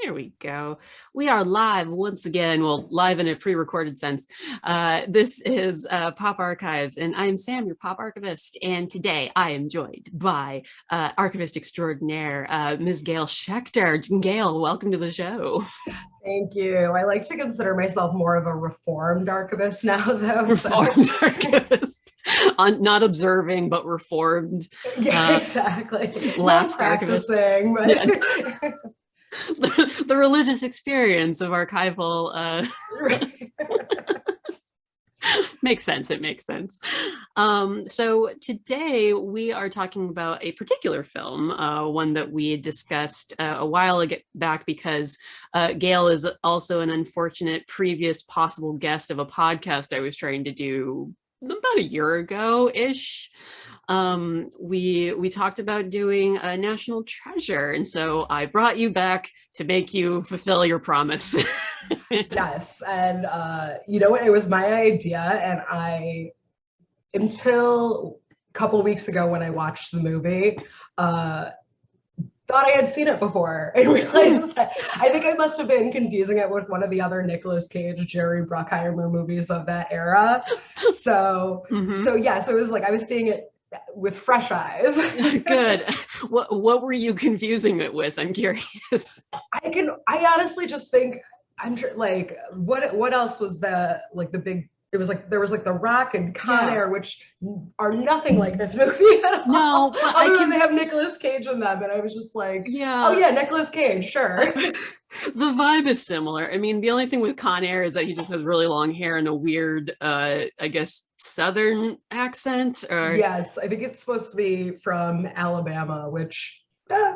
Here we go. We are live once again. Well, live in a pre-recorded sense. This is Pop Archives, and I'm Sam, your Pop Archivist. And today I am joined by archivist extraordinaire, Ms. Gayle Schechter. Gayle, welcome to the show. Thank you. I like to consider myself more of a reformed archivist now, though. Reformed archivist. Not observing, but reformed. Yeah, exactly. Lapsed practicing, but... Yeah. The religious experience of archival makes sense. It makes sense. So today we are talking about a particular film, one that we had discussed a while back because Gayle is also an unfortunate previous possible guest of a podcast I was trying to do about a year ago-ish. We talked about doing a National Treasure, and so I brought you back to make you fulfill your promise. Yes, and you know what? It was my idea, and until a couple weeks ago when I watched the movie, thought I had seen it before and realized that I think I must have been confusing it with one of the other Nicolas Cage, Jerry Bruckheimer movies of that era. So yeah, so it was like I was seeing it with fresh eyes. Good. What were you confusing it with? I'm curious. I honestly just think I'm sure, like, what else was the big, it was like there was like The Rock and Con Air, which are nothing like this movie at all. No, but other than they have Nicolas Cage in them, and I was just like, yeah, oh yeah, Nicolas Cage, sure. The vibe is similar. I mean, the only thing with Con Air is that he just has really long hair and a weird, I guess, Southern accent. Or... Yes, I think it's supposed to be from Alabama, which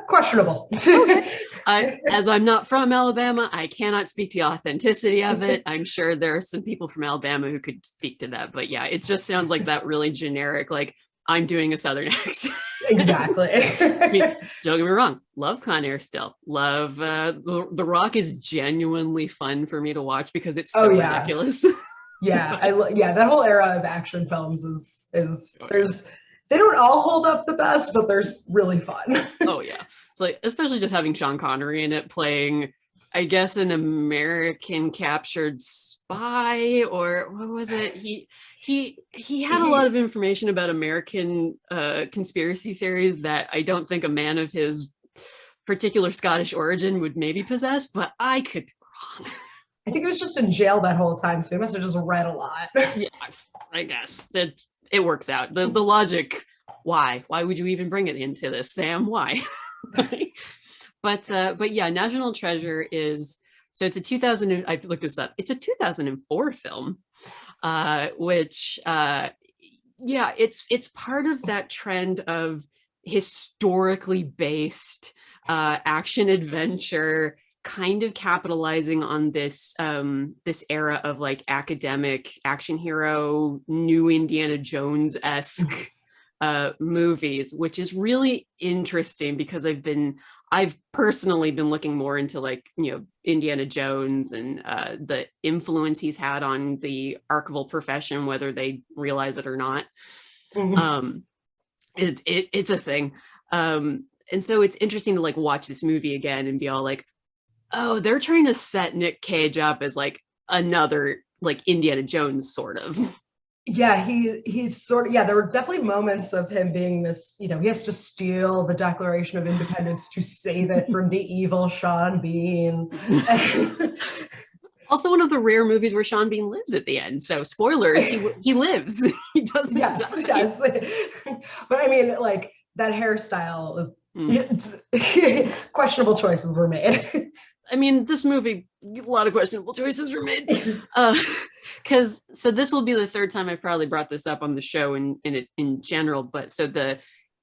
questionable. Okay. As I'm not from Alabama, I cannot speak to the authenticity of it. I'm sure there are some people from Alabama who could speak to that, but yeah, it just sounds like that really generic, like I'm doing a Southern accent. Exactly. I mean, don't get me wrong, love Con Air still. Love The Rock is genuinely fun for me to watch because it's so ridiculous. Yeah, that whole era of action films is they don't all hold up the best, but they're really fun. Oh yeah. It's like, especially just having Sean Connery in it playing, I guess, an American captured spy, or what was it? He had a lot of information about American conspiracy theories that I don't think a man of his particular Scottish origin would maybe possess, but I could be wrong. I think he was just in jail that whole time, so he must have just read a lot. Yeah, I guess that it works out. The logic, why would you even bring it into this, Sam? Why? But yeah, National Treasure is, so it's a 2000, I looked this up, it's a 2004 film, which yeah, it's part of that trend of historically based action adventure, kind of capitalizing on this this era of like academic action hero, new Indiana Jones-esque movies, which is really interesting because I've personally been looking more into, like, you know, Indiana Jones and the influence he's had on the archival profession, whether they realize it or not. It's a thing. And so it's interesting to like watch this movie again and be all like, oh, they're trying to set Nick Cage up as like another like Indiana Jones sort of. Yeah, he's sort of, yeah, there were definitely moments of him being this, you know, he has to steal the Declaration of Independence to save it from the evil Sean Bean. Also one of the rare movies where Sean Bean lives at the end. So spoilers, he lives. He doesn't die. Yes. But I mean, like, that hairstyle, questionable choices were made. I mean, this movie, a lot of questionable choices were made. Because so this will be the third time I've probably brought this up on the show in general. But so the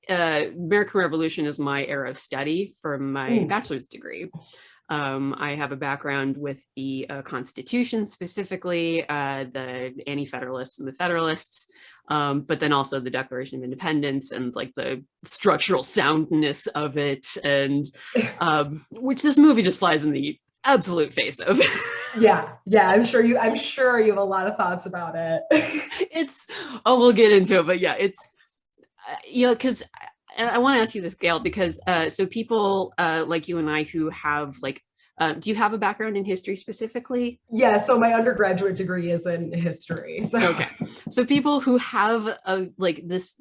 American Revolution is my era of study for my bachelor's degree. I have a background with the Constitution, specifically the Anti-Federalists and the Federalists, but then also the Declaration of Independence and like the structural soundness of it, and which this movie just flies in the absolute face of. Yeah, I'm sure you have a lot of thoughts about it. We'll get into it, but yeah, it's you know, because I want to ask you this, Gayle, because so people like you and I who have like Do you have a background in history specifically? Yeah, so my undergraduate degree is in history. So. Okay, so people who have a this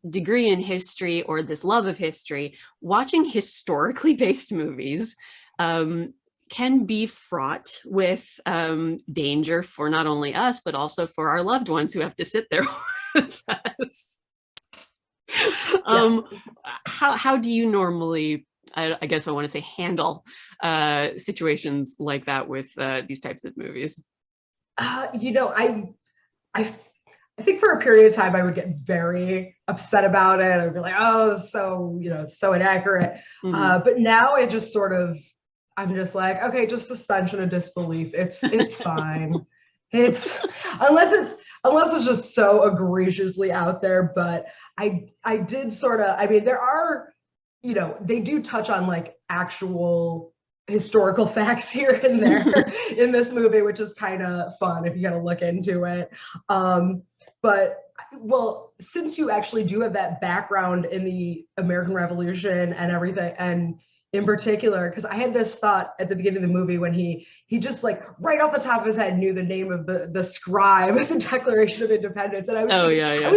degree in history or this love of history, watching historically based movies can be fraught with danger for not only us, but also for our loved ones who have to sit there with us. How do you normally, I guess I want to say, handle situations like that with these types of movies? I think for a period of time I would get very upset about it. I'd be like, oh, so it's so inaccurate. Mm-hmm. But now I'm just like, okay, just suspension of disbelief. It's fine. It's unless it's just so egregiously out there. But I did sort of, I mean, there are, they do touch on like actual historical facts here and there in this movie, which is kind of fun if you got to look into it. But well, since you actually do have that background in the American Revolution and everything, and in particular, because I had this thought at the beginning of the movie when he just like right off the top of his head knew the name of the scribe of the Declaration of Independence, and I was I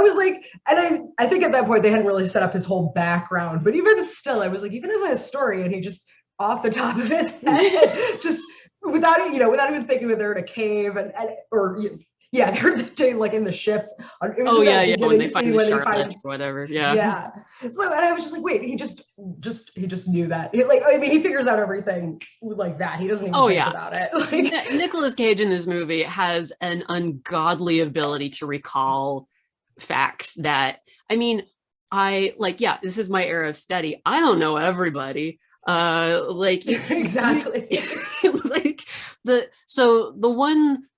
was like, and I think at that point they hadn't really set up his whole background, but even still, I was like, even as a historian, he just off the top of his head, just without even thinking that they're in a cave yeah, they're like in the ship. When they find the Charlotte or whatever. Yeah. So and I was just like, wait, he just knew that. He figures out everything like that. He doesn't even think about it. Like Nicolas Cage in this movie has an ungodly ability to recall facts that, I mean, this is my era of study. I don't know everybody. Exactly.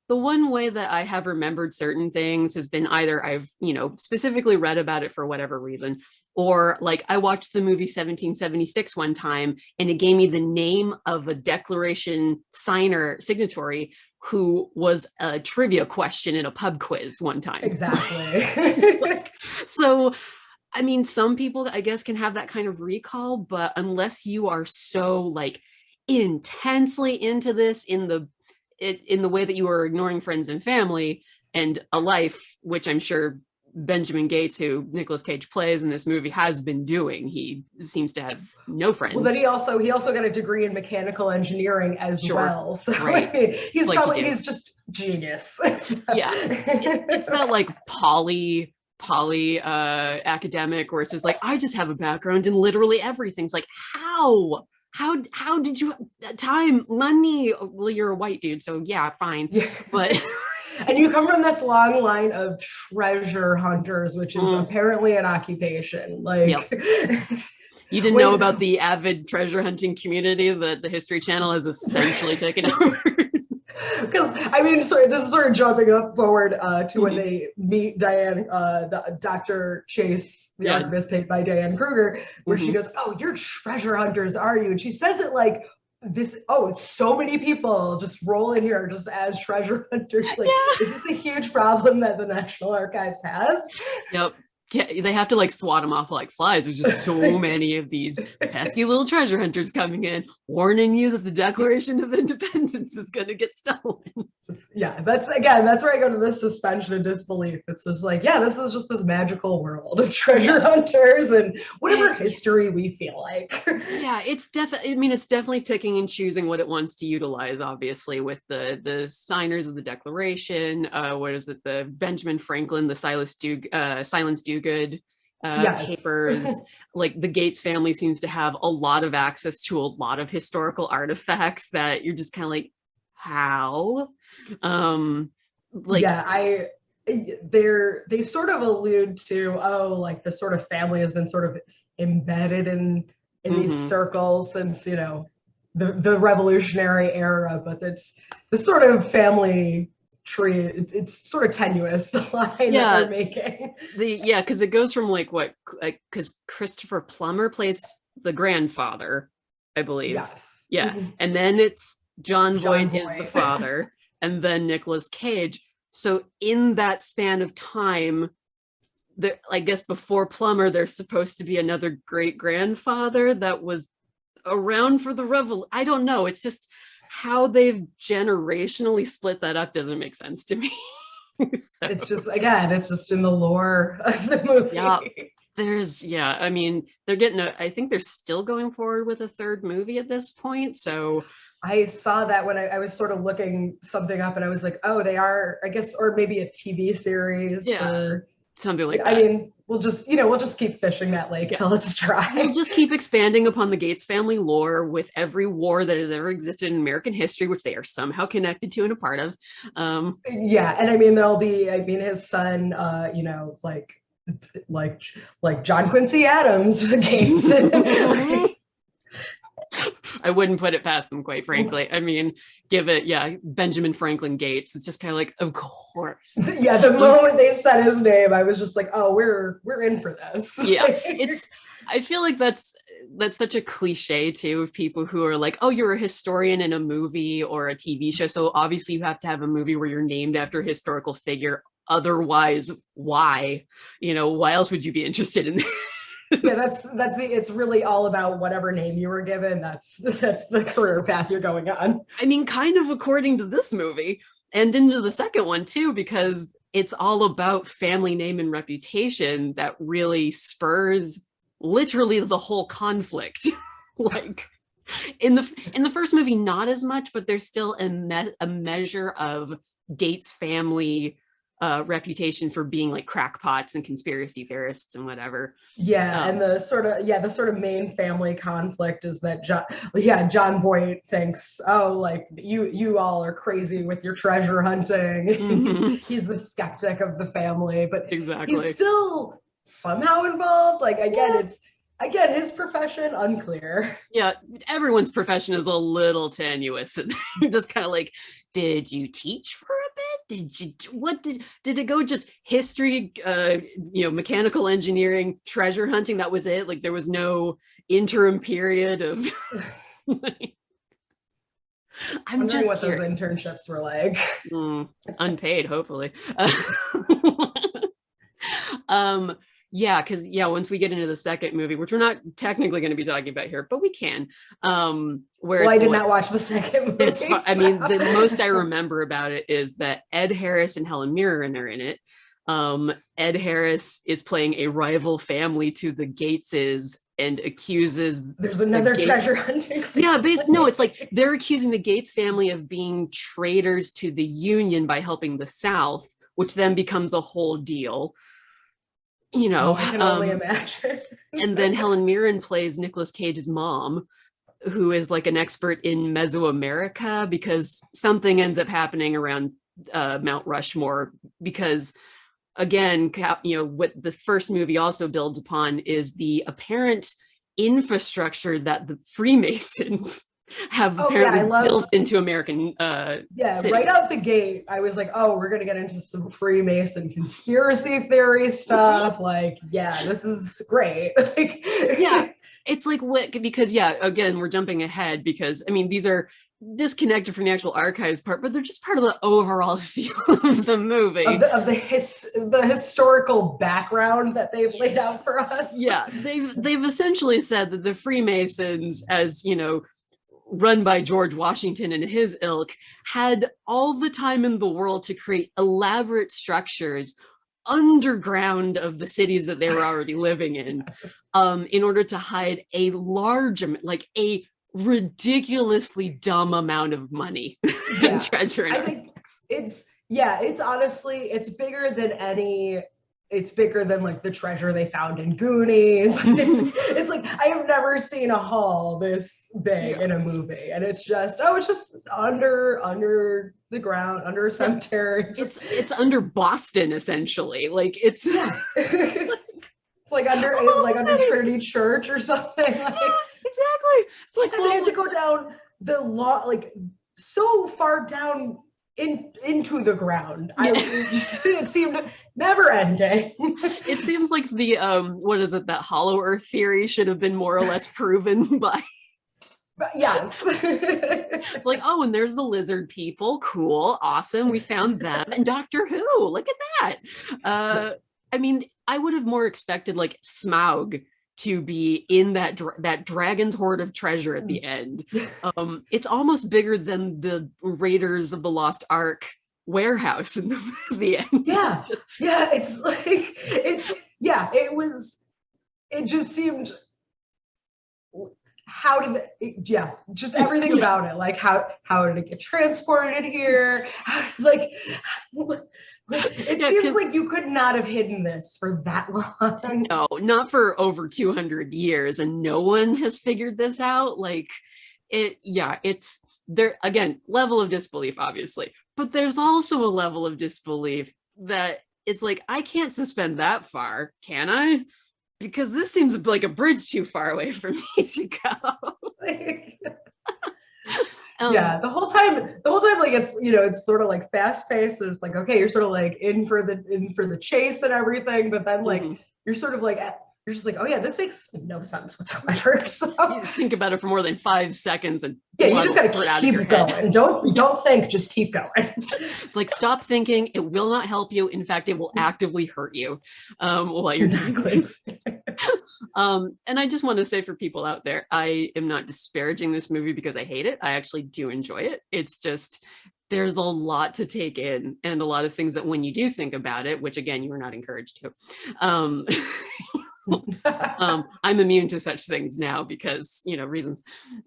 The one way that I have remembered certain things has been either I've, specifically read about it for whatever reason, or like I watched the movie 1776 one time and it gave me the name of a declaration signatory who was a trivia question in a pub quiz one time. Exactly. So, I mean, some people, I guess, can have that kind of recall, but unless you are so like intensely into this in the way that you are ignoring friends and family and a life, which I'm sure Benjamin Gates, who Nicolas Cage plays in this movie, has been doing. He seems to have no friends. Well, then he also got a degree in mechanical engineering as well. So right. I mean, he's just genius. Yeah, it's that like poly academic where it's just like, I just have a background in literally everything. It's like, how did you time, money? Well, you're a white dude, so yeah, fine. Yeah. But and you come from this long line of treasure hunters, which is apparently an occupation. Like you didn't know about the avid treasure hunting community that the History Channel has essentially taken over. Because I mean, sorry, this is sort of jumping up forward to when they meet Diane, Dr. Chase, the archivist played by Diane Kruger, where she goes, "Oh, you're treasure hunters, are you?" And she says it like this. Oh, it's so many people just roll in here just as treasure hunters. Like, is this a huge problem that the National Archives has? Yep. Yeah, they have to like swat them off like flies. There's just so many of these pesky little treasure hunters coming in, warning you that the Declaration of Independence is going to get stolen. That's where I go to this suspension of disbelief. It's just like, this is just this magical world of treasure hunters and whatever history we feel like. Yeah, it's definitely picking and choosing what it wants to utilize, obviously, with the signers of the Declaration. What is it? The Benjamin Franklin, the Silence Dogood papers. Like the Gates family seems to have a lot of access to a lot of historical artifacts that you're just kind of like, how? They sort of allude to, like the sort of family has been sort of embedded in these circles since the Revolutionary era, but it's the sort of family tree, it's sort of tenuous, the line that they're making. Because it goes from because Christopher Plummer plays the grandfather, I believe. Yes. And then it's John Voight is the father, and then Nicolas Cage. So in that span of time, I guess before Plummer, there's supposed to be another great grandfather that was around for the revel. I don't know. It's just how they've generationally split that up doesn't make sense to me. So, It's just, again, it's just in the lore of the movie. yeah, I mean, I think they're still going forward with a third movie at this point. So I saw that when I was sort of looking something up, and I was like, oh, they are, I guess, or maybe a TV series. yeah, or something like that. I mean, we'll just keep fishing that lake till it's dry. We'll just keep expanding upon the Gates family lore with every war that has ever existed in American history, which they are somehow connected to and a part of. Yeah, and I mean, there'll be, I mean, his son, like John Quincy Adams Gates. I wouldn't put it past them, quite frankly. I mean, give it, Benjamin Franklin Gates. It's just kind of like, of course. Yeah, the moment they said his name, I was just like, oh, we're in for this. Yeah, I feel like that's such a cliche too, of people who are like, oh, you're a historian in a movie or a TV show, so obviously you have to have a movie where you're named after a historical figure. Otherwise, why? Why else would you be interested in this? Yeah, it's really all about whatever name you were given. That's the career path you're going on. I mean, kind of according to this movie and into the second one too, because it's all about family name and reputation that really spurs literally the whole conflict. Like in the first movie, not as much, but there's still a measure of Gates family reputation for being like crackpots and conspiracy theorists and whatever. And the sort of main family conflict is that John Voight thinks, oh, like you all are crazy with your treasure hunting. Mm-hmm. He's the skeptic of the family, but exactly, he's still somehow involved. Like again, his profession unclear. Yeah, everyone's profession is a little tenuous. You're just kind of like, did you teach for a bit? Did it go just history, mechanical engineering, treasure hunting? That was it? Like there was no interim period of I'm wondering just what those internships were like. Unpaid, hopefully. Because once we get into the second movie, which we're not technically going to be talking about here, but we can. I did not watch the second movie. I mean, the most I remember about it is that Ed Harris and Helen Mirren are in it. Ed Harris is playing a rival family to the Gateses and accuses there's another treasure hunting. Yeah, no, it's like they're accusing the Gates family of being traitors to the Union by helping the South, which then becomes a whole deal. I can only imagine. And then Helen Mirren plays Nicolas Cage's mom, who is like an expert in Mesoamerica, because something ends up happening around Mount Rushmore. Because again, what the first movie also builds upon is the apparent infrastructure that the Freemasons have apparently built into American cities. Right out the gate I was like, oh, we're gonna get into some Freemason conspiracy theory stuff. Like, this is great. It's like what, because again, we're jumping ahead because I mean these are disconnected from the actual archives part, but they're just part of the overall feel of the movie, of the historical background that they've laid out for us. They've essentially said that the Freemasons, as run by George Washington and his ilk, had all the time in the world to create elaborate structures underground of the cities that they were already living in order to hide a a ridiculously dumb amount of money and treasure. I think it's honestly, it's bigger than like the treasure they found in Goonies. It's like, I have never seen a haul this big in a movie, and it's just under the ground, under a cemetery. It's under Boston essentially. Like it's it's like under Trinity Church or something. Exactly. It's like they had to go down the so far down into the ground. It seemed never ending. It seems like the what is it, that hollow earth theory should have been more or less proven by yes. It's like, oh, and there's the lizard people, cool, awesome, we found them. And Doctor Who, look at that. I mean, I would have more expected like Smaug to be in that that dragon's hoard of treasure at the end. It's almost bigger than the Raiders of the Lost Ark warehouse in the end. Yeah, yeah, it's like it just seemed, how did just everything about it, like how did it get transported here? Like it seems like you could not have hidden this for that long. No, not for over 200 years, and no one has figured this out. Like it's there again, level of disbelief, obviously, but there's also a level of disbelief that it's like, I can't suspend that far, can I? Because this seems like a bridge too far away for me to go. Yeah, the whole time, like it's, it's sort of like fast paced, and it's like, okay, you're sort of like in for the chase and everything, but then like you're sort of like, you're just like, oh yeah, this makes no sense whatsoever. So you think about it for more than 5 seconds, and yeah, you just gotta keep going. Don't think, just keep going. It's like, stop thinking. It will not help you. In fact, it will actively hurt you while you're doing this. And I just want to say, for people out there, I am not disparaging this movie because I hate it. I actually do enjoy it. It's just, there's a lot to take in, and a lot of things that when you do think about it, which again, you are not encouraged to, I'm immune to such things now because, reasons.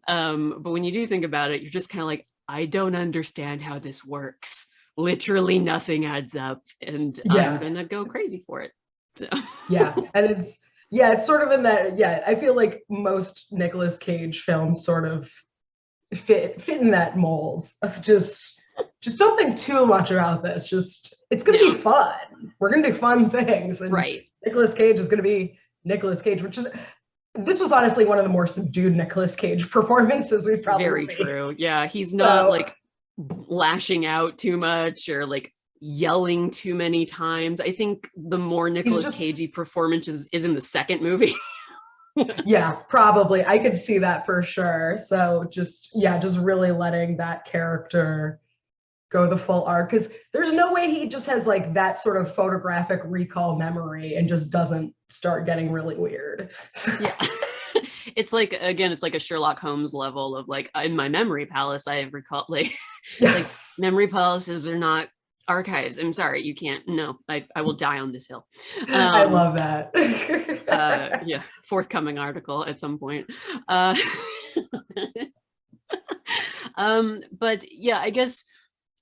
But when you do think about it, you're just kind of like, I don't understand how this works. Literally nothing adds up, and I'm gonna go crazy for it. So. Yeah, and it's sort of in that, I feel like most Nicolas Cage films sort of fit in that mold of just don't think too much about this. Just, it's gonna be fun. We're gonna do fun things, and Nicolas Cage is gonna be Nicolas Cage, this was honestly one of the more subdued Nicolas Cage performances we've probably seen. Very true. Yeah, he's not like lashing out too much or like yelling too many times. I think the more Nicolas Cagey performance is in the second movie. Yeah, probably. I could see that for sure. So just really letting that character go the full arc, because there's no way he just has like that sort of photographic recall memory and just doesn't start getting really weird. Yeah. It's like, again, it's like a Sherlock Holmes level of like, in my memory palace, I have recalled, like, like memory palaces are not archives. I'm sorry, you can't. No, I will die on this hill. I love that. Yeah, forthcoming article at some point. But yeah, I guess,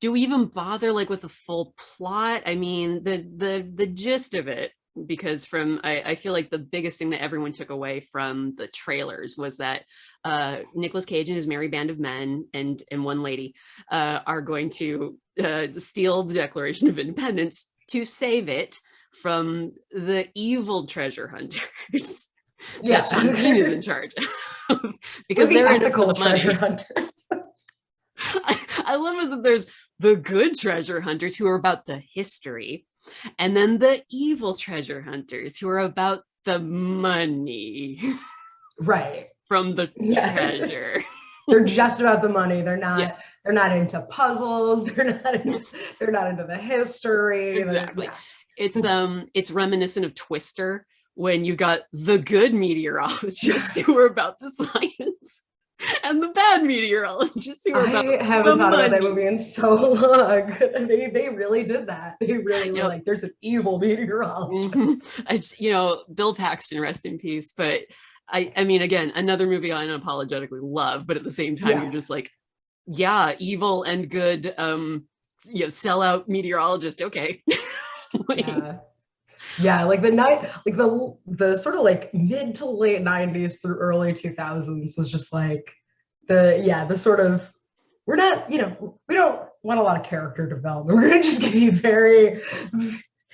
do we even bother like with the full plot? I mean, the gist of it, because I feel like the biggest thing that everyone took away from the trailers was that Nicolas Cage and his merry band of men and one lady are going to steal the Declaration of Independence to save it from the evil treasure hunters. Yeah, that Sean Bean is in charge of, because they're ethical treasure hunters. I love it that there's the good treasure hunters who are about the history, and then the evil treasure hunters who are about the money. Right. From the treasure. They're just about the money. They're not into puzzles. They're not into the history. Exactly. It's reminiscent of Twister, when you got the good meteorologists who are about the science, and the bad meteorologists who are about I haven't thought about that movie in so long. They really did that. They really were like, there's an evil meteorologist. It's, Bill Paxton, rest in peace. But I mean, again, another movie I unapologetically love, but at the same time, you're just like, evil and good, sellout meteorologist. Okay. Yeah, like the sort of like mid to late 90s through early 2000s was just like the sort of, we don't want a lot of character development. We're gonna just give you very,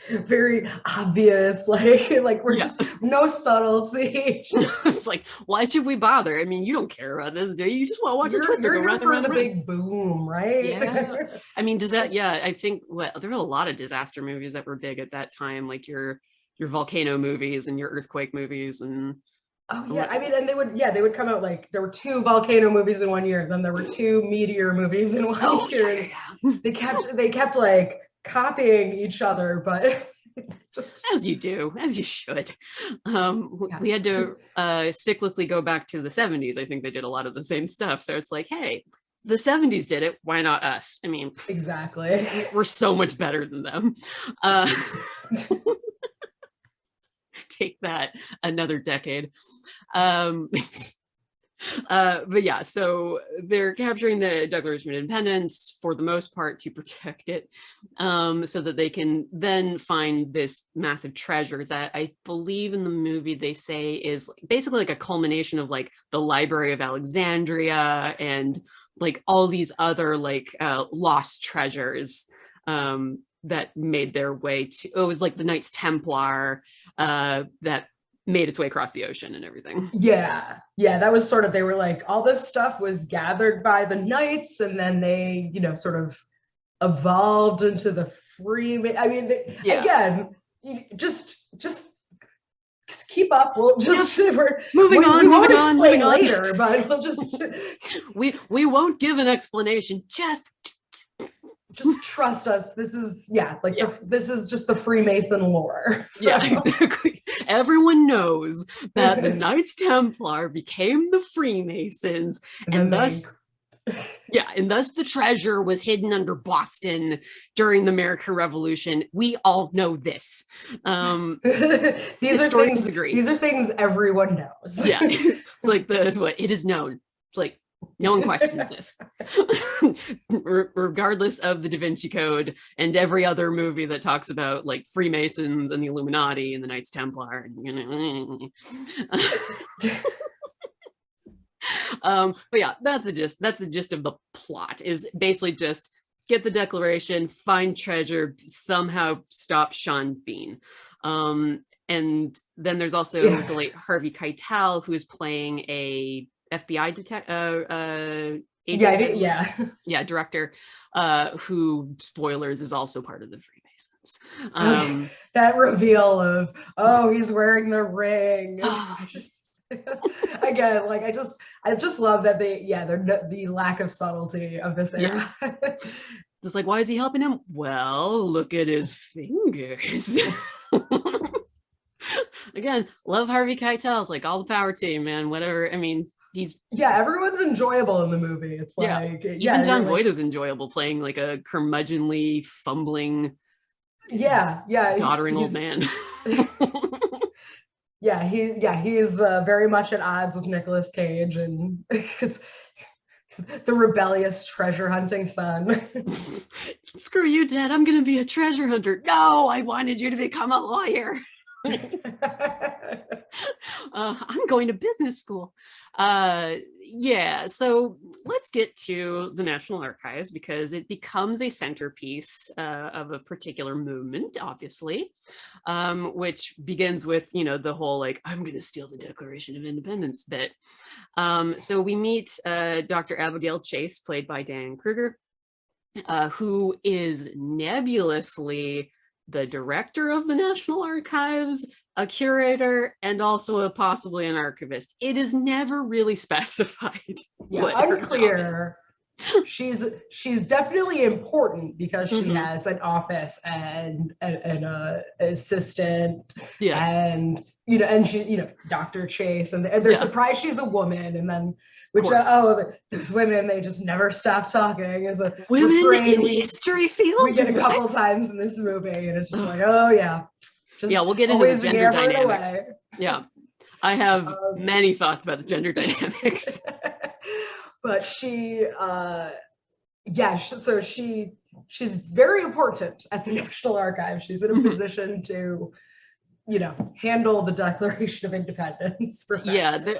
very obvious, like we're just no subtlety. It's like, why should we bother? I mean, you don't care about this, do you? You just want to watch a Twister go round and round. The big boom, right? Yeah. I mean, I think, there were a lot of disaster movies that were big at that time, like your volcano movies and your earthquake movies, and I mean, and they would come out, like there were 2 volcano movies in one year, then there were 2 meteor movies in one year. Yeah. They kept like copying each other, but As you do, as you should. Yeah. We had to cyclically go back to the 70s. I think they did a lot of the same stuff. So it's like, hey, the 70s did it. Why not us? I mean, Exactly. we're so much better than them. Take that, another decade. But yeah, so they're capturing the Declaration of Independence for the most part to protect it, so that they can then find this massive treasure that I believe in the movie they say is basically like a culmination of like the Library of Alexandria and like all these other like lost treasures that made their way to, it was like the Knights Templar that made its way across the ocean and everything. Yeah, that was sort of, they were like, all this stuff was gathered by the knights, and then they, you know, sort of evolved into the I mean, again, just keep up. We'll just moving on later, but we'll just we won't give an explanation. Just trust us. This is this is just the Freemason lore. So. Yeah, exactly. Everyone knows that the Knights Templar became the Freemasons, and thus the treasure was hidden under Boston during the American Revolution. We all know this. These are things everyone knows. Yeah, it's like it is known. It's like no one questions this. Regardless of the Da Vinci Code and every other movie that talks about like Freemasons and the Illuminati and the Knights Templar, you know. But yeah, that's the gist of the plot, is basically just get the Declaration, find treasure, somehow stop Sean Bean. And then there's also the late Harvey Keitel, who is playing a FBI director, who, spoilers, is also part of the Freemasons. That reveal of, oh, he's wearing the ring. Again, like I just love that the lack of subtlety of this era. Just like, why is he helping him? Well, look at his fingers. Again, love Harvey Keitel. Like, all the power to you, man. Whatever. I mean, everyone's enjoyable in the movie. It's like even John Voight is enjoyable, playing like a curmudgeonly, fumbling, doddering old man. He's very much at odds with Nicolas Cage, and it's the rebellious treasure hunting son. Screw you, Dad. I'm gonna be a treasure hunter. No, I wanted you to become a lawyer. I'm going to business school. So let's get to the National Archives, because it becomes a centerpiece of a particular movement, obviously, which begins with, the whole like, I'm going to steal the Declaration of Independence bit. So we meet Dr. Abigail Chase, played by Diane Kruger, who is nebulously the director of the National Archives, a curator, and also possibly an archivist. It is never really specified. Unclear. She's definitely important, because she has an office and an assistant, and she, Dr. Chase, and they're surprised she's a woman, and then those women, they just never stop talking. Is a women in history field. We get a couple times in this movie, and it's just like, we'll get into the gender dynamics. Yeah, I have many thoughts about the gender dynamics. But she's very important at the National Archives. She's in a position to, handle the Declaration of Independence professionally.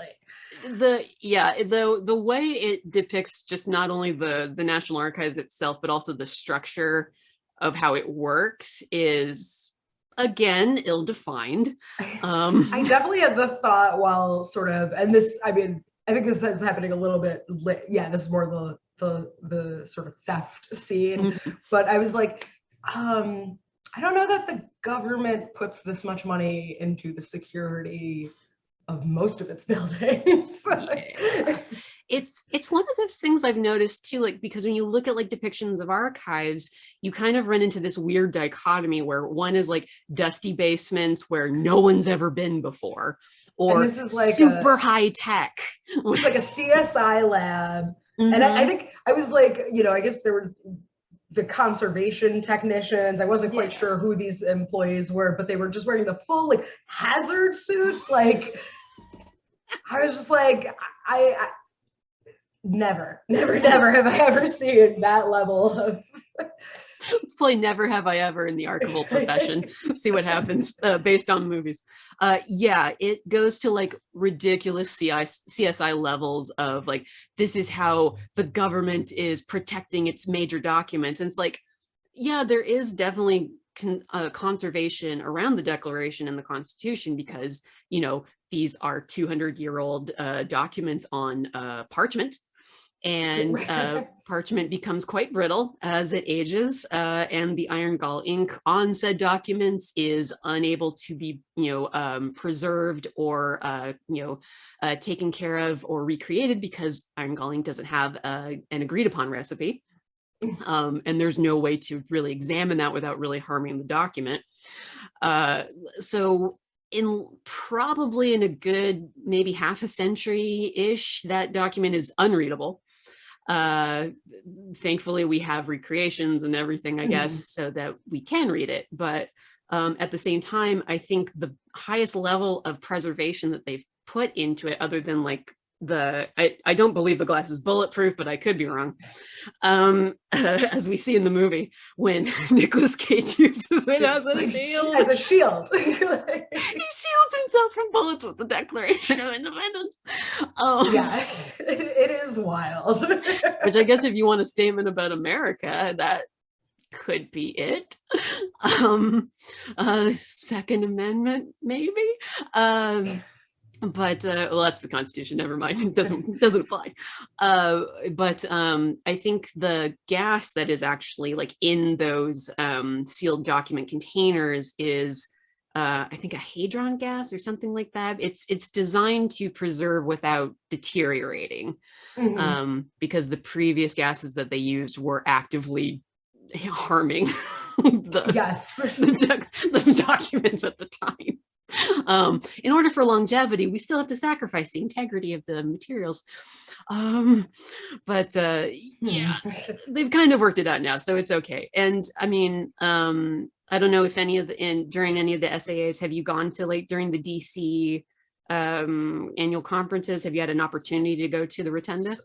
The way it depicts just not only the National Archives itself, but also the structure of how it works is, again, ill-defined. I definitely had the thought while sort of, and this, I mean, I think this is happening a little bit. This is more the sort of theft scene. But I was like, I don't know that the government puts this much money into the security of most of its buildings. Yeah. It's one of those things I've noticed too, like, because when you look at like depictions of archives, you kind of run into this weird dichotomy where one is like dusty basements where no one's ever been before, And or this is like super high tech. It's like a CSI lab. Mm-hmm. And I think I was like, I guess there were the conservation technicians. I wasn't quite sure who these employees were, but they were just wearing the full like hazard suits. Like, I was just like, I never have I ever seen that level of. Let's play Never Have I Ever in the archival profession. See what happens based on movies. Yeah, it goes to like ridiculous CSI levels of like, this is how the government is protecting its major documents. And it's like, yeah, there is definitely conservation around the Declaration and the Constitution because, these are 200-year-old documents on parchment. And parchment becomes quite brittle as it ages, and the iron gall ink on said documents is unable to be, preserved or, taken care of or recreated because iron gall ink doesn't have an agreed upon recipe. And there's no way to really examine that without really harming the document. So probably in a good maybe half a century-ish, that document is unreadable. Thankfully we have recreations and everything, I guess, so that we can read it. But at the same time, I think the highest level of preservation that they've put into it, other than like I don't believe the glass is bulletproof, but I could be wrong. As we see in the movie when Nicolas Cage uses it as a shield. As a shield. He shields himself from bullets with the Declaration of Independence. Yeah, it is wild. Which I guess if you want a statement about America, that could be it. Second Amendment, maybe. But well, that's the Constitution. Never mind. It doesn't apply. But I think the gas that is actually like in those sealed document containers is I think a hadron gas or something like that. It's designed to preserve without deteriorating, because the previous gases that they used were actively harming the documents at the time. In order for longevity, we still have to sacrifice the integrity of the materials. But yeah, they've kind of worked it out now, so it's okay. And I mean, I don't know if during any of the SAAs, have you gone to like during the DC annual conferences, have you had an opportunity to go to the Rotunda?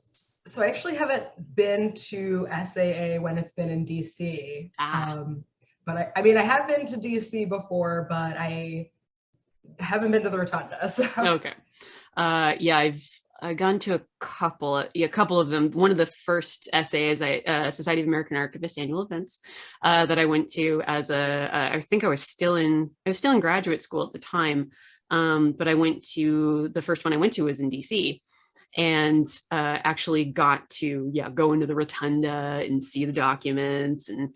So I actually haven't been to SAA when it's been in DC. But I mean, I have been to DC before, but I haven't been to the Rotunda. So. Okay. Yeah, I've gone to a couple of them. One of the first SAAs, Society of American Archivists annual events, that I went to as I think I was still in graduate school at the time. But I went to, the first one I went to was in DC, and actually got to go into the Rotunda and see the documents, and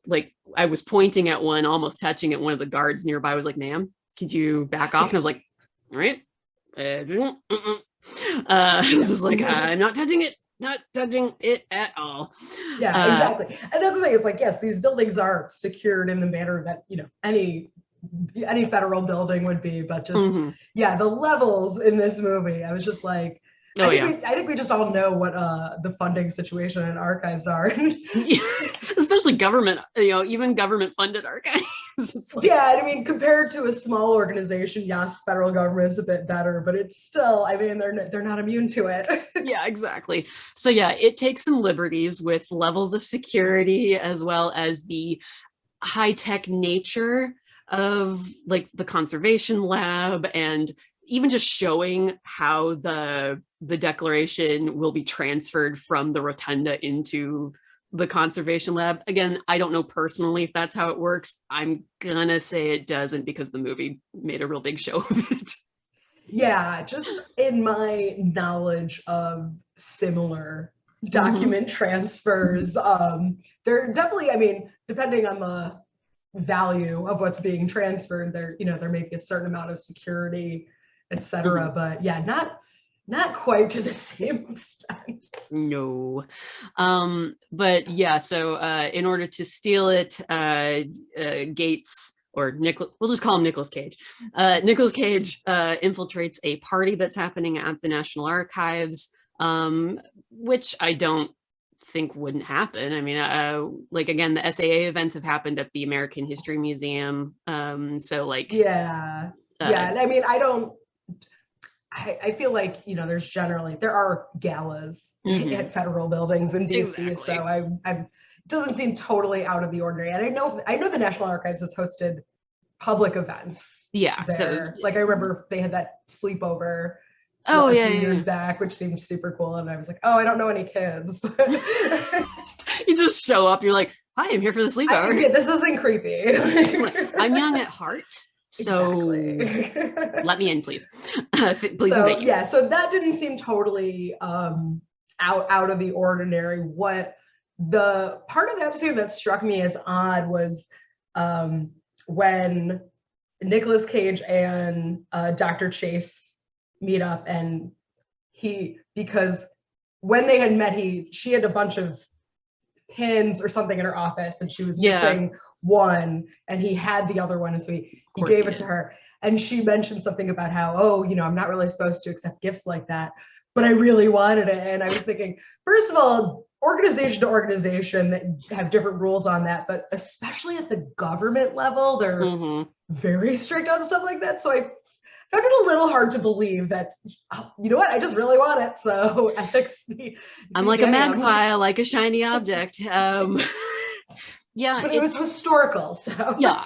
like I was pointing at one, almost touching it. One of the guards nearby was like, "Ma'am, could you back off?" And I was like, "All right." This is like, I'm not touching it at all. Yeah, exactly. And that's the thing. It's like, yes, these buildings are secured in the manner that any federal building would be, but just the levels in this movie, I was just like, I think we just all know what the funding situation in archives are. Especially government, even government funded archives. Like, I mean, compared to a small organization, yes, federal government's a bit better, but it's still, I mean, they're not immune to it. Yeah, exactly. So it takes some liberties with levels of security, as well as the high-tech nature of like the conservation lab, and even just showing how the Declaration will be transferred from the Rotunda into the conservation lab. Again, I don't know personally if that's how it works. I'm gonna say it doesn't, because the movie made a real big show of it. Yeah, just in my knowledge of similar document transfers, they're definitely, I mean, depending on value of what's being transferred. There may be a certain amount of security, etc. Mhm. But yeah, not quite to the same extent. No. But yeah, so in order to steal it, Gates or Nicholas, we'll just call him Nicolas Cage. Nicolas Cage infiltrates a party that's happening at the National Archives, which I don't think wouldn't happen. I mean, like again, the SAA events have happened at the American History Museum. So like, Yeah. Yeah. I mean, I feel like, there are galas at federal buildings in DC. Exactly. So it doesn't seem totally out of the ordinary. And I know the National Archives has hosted public events. Yeah. There. So like I remember they had that sleepover a few years back, which seemed super cool. And I was like, oh, I don't know any kids, but you just show up, you're like, hi, I'm here for the sleepover. Yeah, this isn't creepy. I'm young at heart, so exactly. let me in, please. Please so, invite you. Yeah, so that didn't seem totally out of the ordinary. What the part of that scene that struck me as odd was when Nicolas Cage and Dr. Chase meet up, and because when they had met, she had a bunch of pins or something in her office, and she was missing one, and he had the other one, and so he gave it to her. And she mentioned something about how, I'm not really supposed to accept gifts like that, but I really wanted it. And I was thinking, first of all, organization to organization that have different rules on that, but especially at the government level, they're very strict on stuff like that. So I found it a little hard to believe that, you know what, I just really want it. So ethics. I'm like a magpie, I like a shiny object. Yeah. But it was historical, so. Yeah,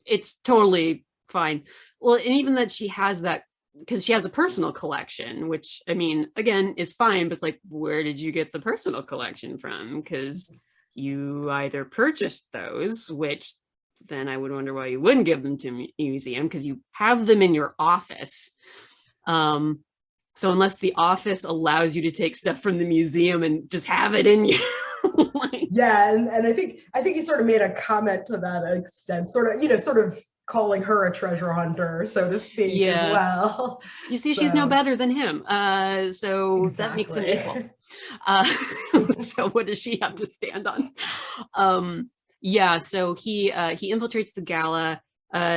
it's totally fine. Well, and even that she has that, because she has a personal collection, which, I mean, again, is fine, but it's like, where did you get the personal collection from? Because you either purchased those, which then I would wonder why you wouldn't give them to a museum, because you have them in your office. So unless the office allows you to take stuff from the museum and just have it in you. Yeah, and I think he sort of made a comment to that extent, sort of calling her a treasure hunter, so to speak, as well. You see, she's no better than him. So exactly. That makes him equal. So what does she have to stand on? Yeah, so he infiltrates the gala.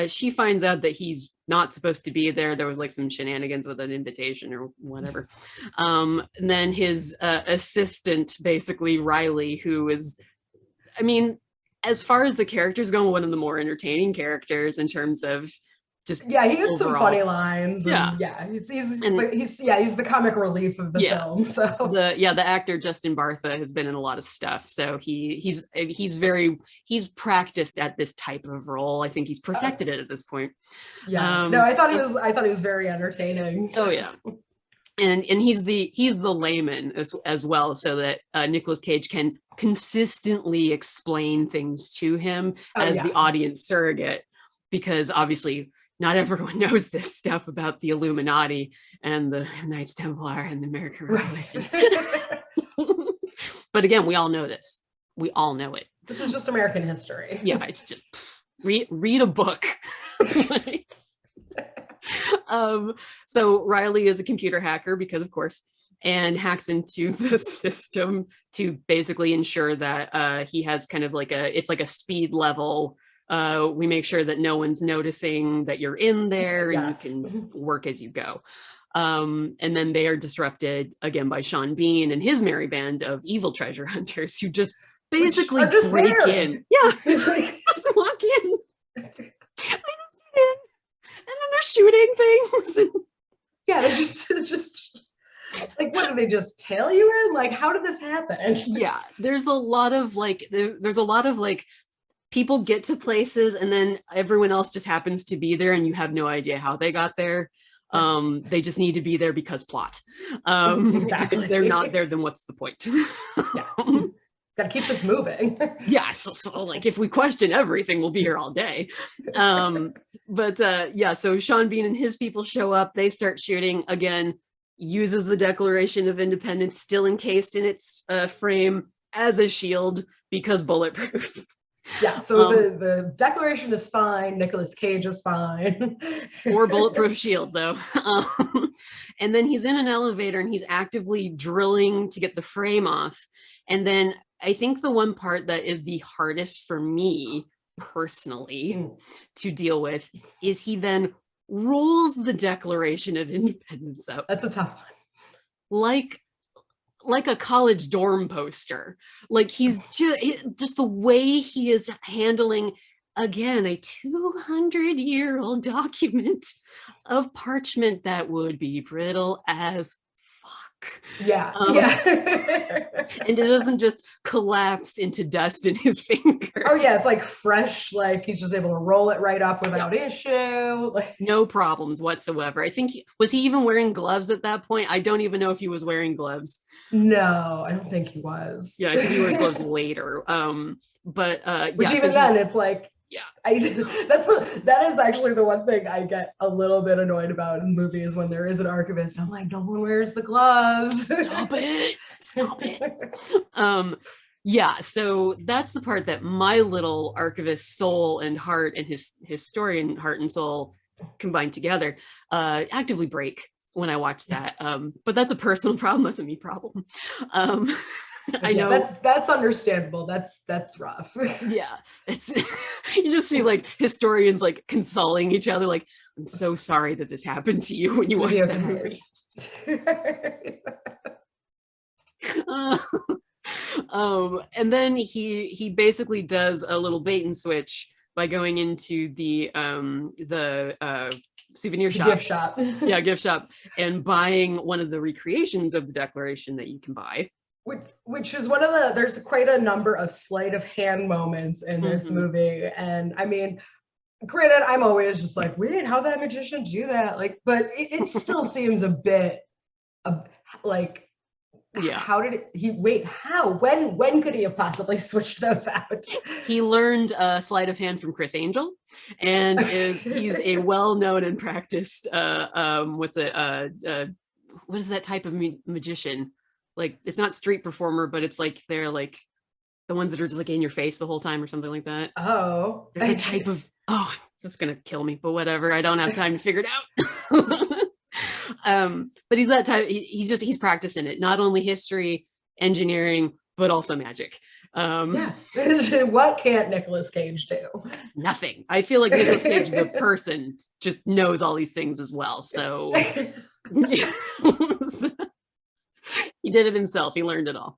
She finds out that he's not supposed to be there. There was like some shenanigans with an invitation or whatever. And then his assistant, basically Riley, who is, I mean, as far as the characters go, one of the more entertaining characters in terms of just he had some funny lines. And he's the comic relief of the film. So the actor Justin Bartha has been in a lot of stuff. So he's practiced at this type of role. I think he's perfected it at this point. Yeah. No, I thought he was very entertaining. Oh yeah. And he's the layman as well, so that Nicolas Cage can consistently explain things to him as the audience surrogate, because obviously not everyone knows this stuff about the Illuminati and the Knights Templar and the American Revolution. But again, we all know this. We all know it. This is just American history. Yeah, it's just read a book. So Riley is a computer hacker, because of course, and hacks into the system to basically ensure that he has kind of like it's like a speed level. We make sure that no one's noticing that you're in there, and you can work as you go. And then they are disrupted again by Sean Bean and his merry band of evil treasure hunters, who just basically break in. Yeah, just walk in. And then they're shooting things. It's just like, what, do they just tail you in? Like, how did this happen? Yeah, there's a lot of like people get to places and then everyone else just happens to be there and you have no idea how they got there. They just need to be there because plot. Exactly. If they're not there, then what's the point? Gotta keep this moving. Yeah, so like if we question everything, we'll be here all day. So Sean Bean and his people show up, they start shooting, again, uses the Declaration of Independence still encased in its frame as a shield, because bulletproof. Yeah, so the Declaration is fine, Nicolas Cage is fine. Or Bulletproof Shield, though. And then he's in an elevator and he's actively drilling to get the frame off. And then I think the one part that is the hardest for me personally to deal with is he then rolls the Declaration of Independence out. That's a tough one. Like a college dorm poster. Like he's just the way he is handling, again, a 200-year-old document of parchment that would be brittle as fuck. Yeah. And it doesn't just collapse into dust in his fingers. Oh yeah, it's like fresh, like he's just able to roll it right up without issue. No problems whatsoever. I think was he even wearing gloves at that point? I don't even know if he was wearing gloves. No, I don't think he was. Yeah, I think he wears gloves later. Which even then it's like, yeah, that is actually the one thing I get a little bit annoyed about in movies when there is an archivist. I'm like, no one wears the gloves. Stop it. Yeah, so that's the part that my little archivist soul and heart and his historian heart and soul combined together actively break when I watch that. But that's a personal problem. That's a me problem. I know that's understandable. That's rough. Yeah, it's you just see like historians like consoling each other, like, I'm so sorry that this happened to you when you watch that movie. And then he basically does a little bait and switch by going into the souvenir shop. Gift shop. Yeah, gift shop, and buying one of the recreations of the Declaration that you can buy. Which is one of there's quite a number of sleight of hand moments in this movie. And I mean, granted, I'm always just like, wait, how'd that magician do that? Like, but it still seems a bit like, yeah, how did when could he have switched those out? He learned sleight of hand from Chris Angel, and he's a well-known and practiced what is that type of magician? Like, it's not street performer, but it's like they're like the ones that are just like in your face the whole time or something like that. Oh, there's a type of, that's gonna kill me, but whatever, I don't have time to figure it out. But he's that type. He's practicing it, not only history, engineering, but also magic. Yeah. What can't Nicolas Cage do? Nothing. I feel like Nicolas Cage, the person, just knows all these things as well. So he did it himself. He learned it all.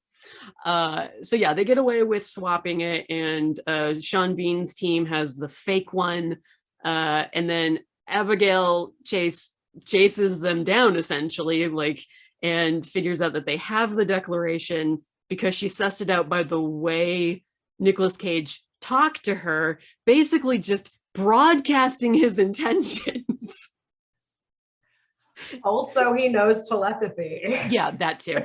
So yeah, they get away with swapping it, and Sean Bean's team has the fake one, and then Abigail Chase chases them down essentially, like, and figures out that they have the Declaration because she sussed it out by the way Nicolas Cage talked to her, basically just broadcasting his intentions. Also, he knows telepathy. Yeah, that too.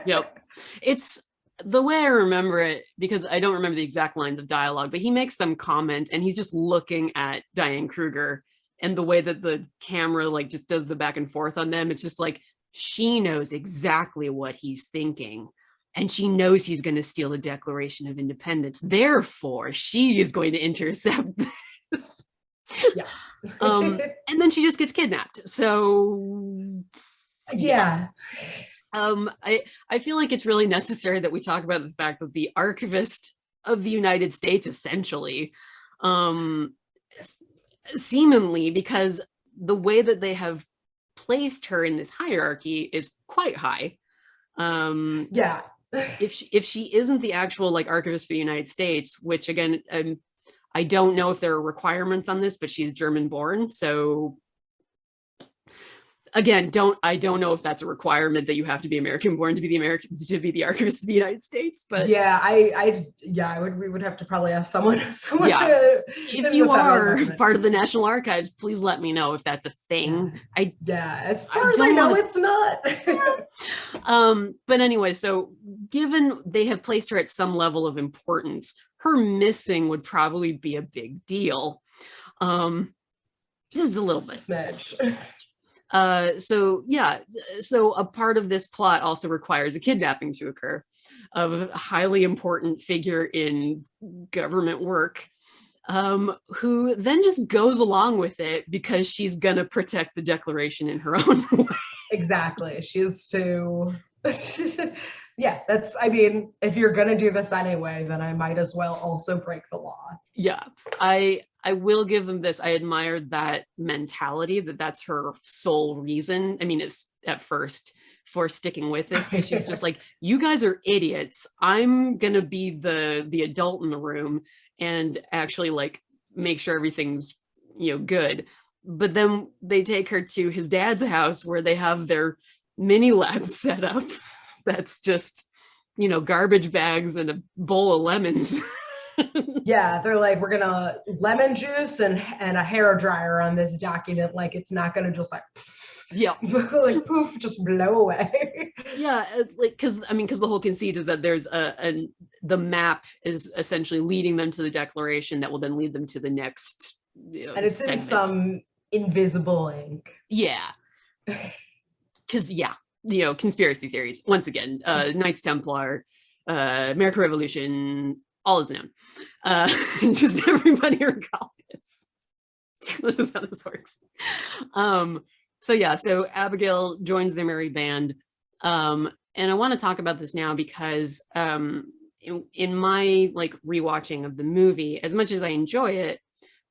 Yep. It's the way I remember it, because I don't remember the exact lines of dialogue, but he makes some comment and he's just looking at Diane Kruger, and the way that the camera like just does the back and forth on them, it's just like, she knows exactly what he's thinking, and she knows he's going to steal the Declaration of Independence. Therefore, she is going to intercept this. Yeah. And then she just gets kidnapped. So yeah. I feel like it's really necessary that we talk about the fact that the archivist of the United States, essentially, seemingly, because the way that they have placed her in this hierarchy is quite high. Yeah. If she isn't the actual like archivist for the United States, which again, I don't know if there are requirements on this, but she's German born. So again, I don't know if that's a requirement that you have to be American born to be the archivist of the United States. But yeah, we would have to probably ask someone. Yeah. If you are part of the National Archives, please let me know if that's a thing. Yeah. As far as I know, it's not. But anyway, so given they have placed her at some level of importance, her missing would probably be a big deal. Just a little bit. So yeah, so a part of this plot also requires a kidnapping to occur of a highly important figure in government work, who then just goes along with it because she's gonna protect the Declaration in her own way. Exactly. She's too. Yeah, I mean, if you're gonna do this anyway, then I might as well also break the law. Yeah, I will give them this. I admired that mentality, that's her sole reason. I mean, it's at first for sticking with this, because she's just like, you guys are idiots. I'm gonna be the adult in the room and actually like make sure everything's, good. But then they take her to his dad's house where they have their mini lab set up. That's just, garbage bags and a bowl of lemons. Yeah, they're like, we're gonna lemon juice and a hair dryer on this document, like it's not gonna just like, yeah, like poof, just blow away. Yeah, like because the whole conceit is that there's the map is essentially leading them to the Declaration that will then lead them to the next, and it's segment. in some invisible ink. Yeah, because conspiracy theories once again, Knights Templar, American Revolution, all is known. Just everybody recall this. This is how this works. So Abigail joins the merry band. And I want to talk about this now because in my like rewatching of the movie, as much as I enjoy it,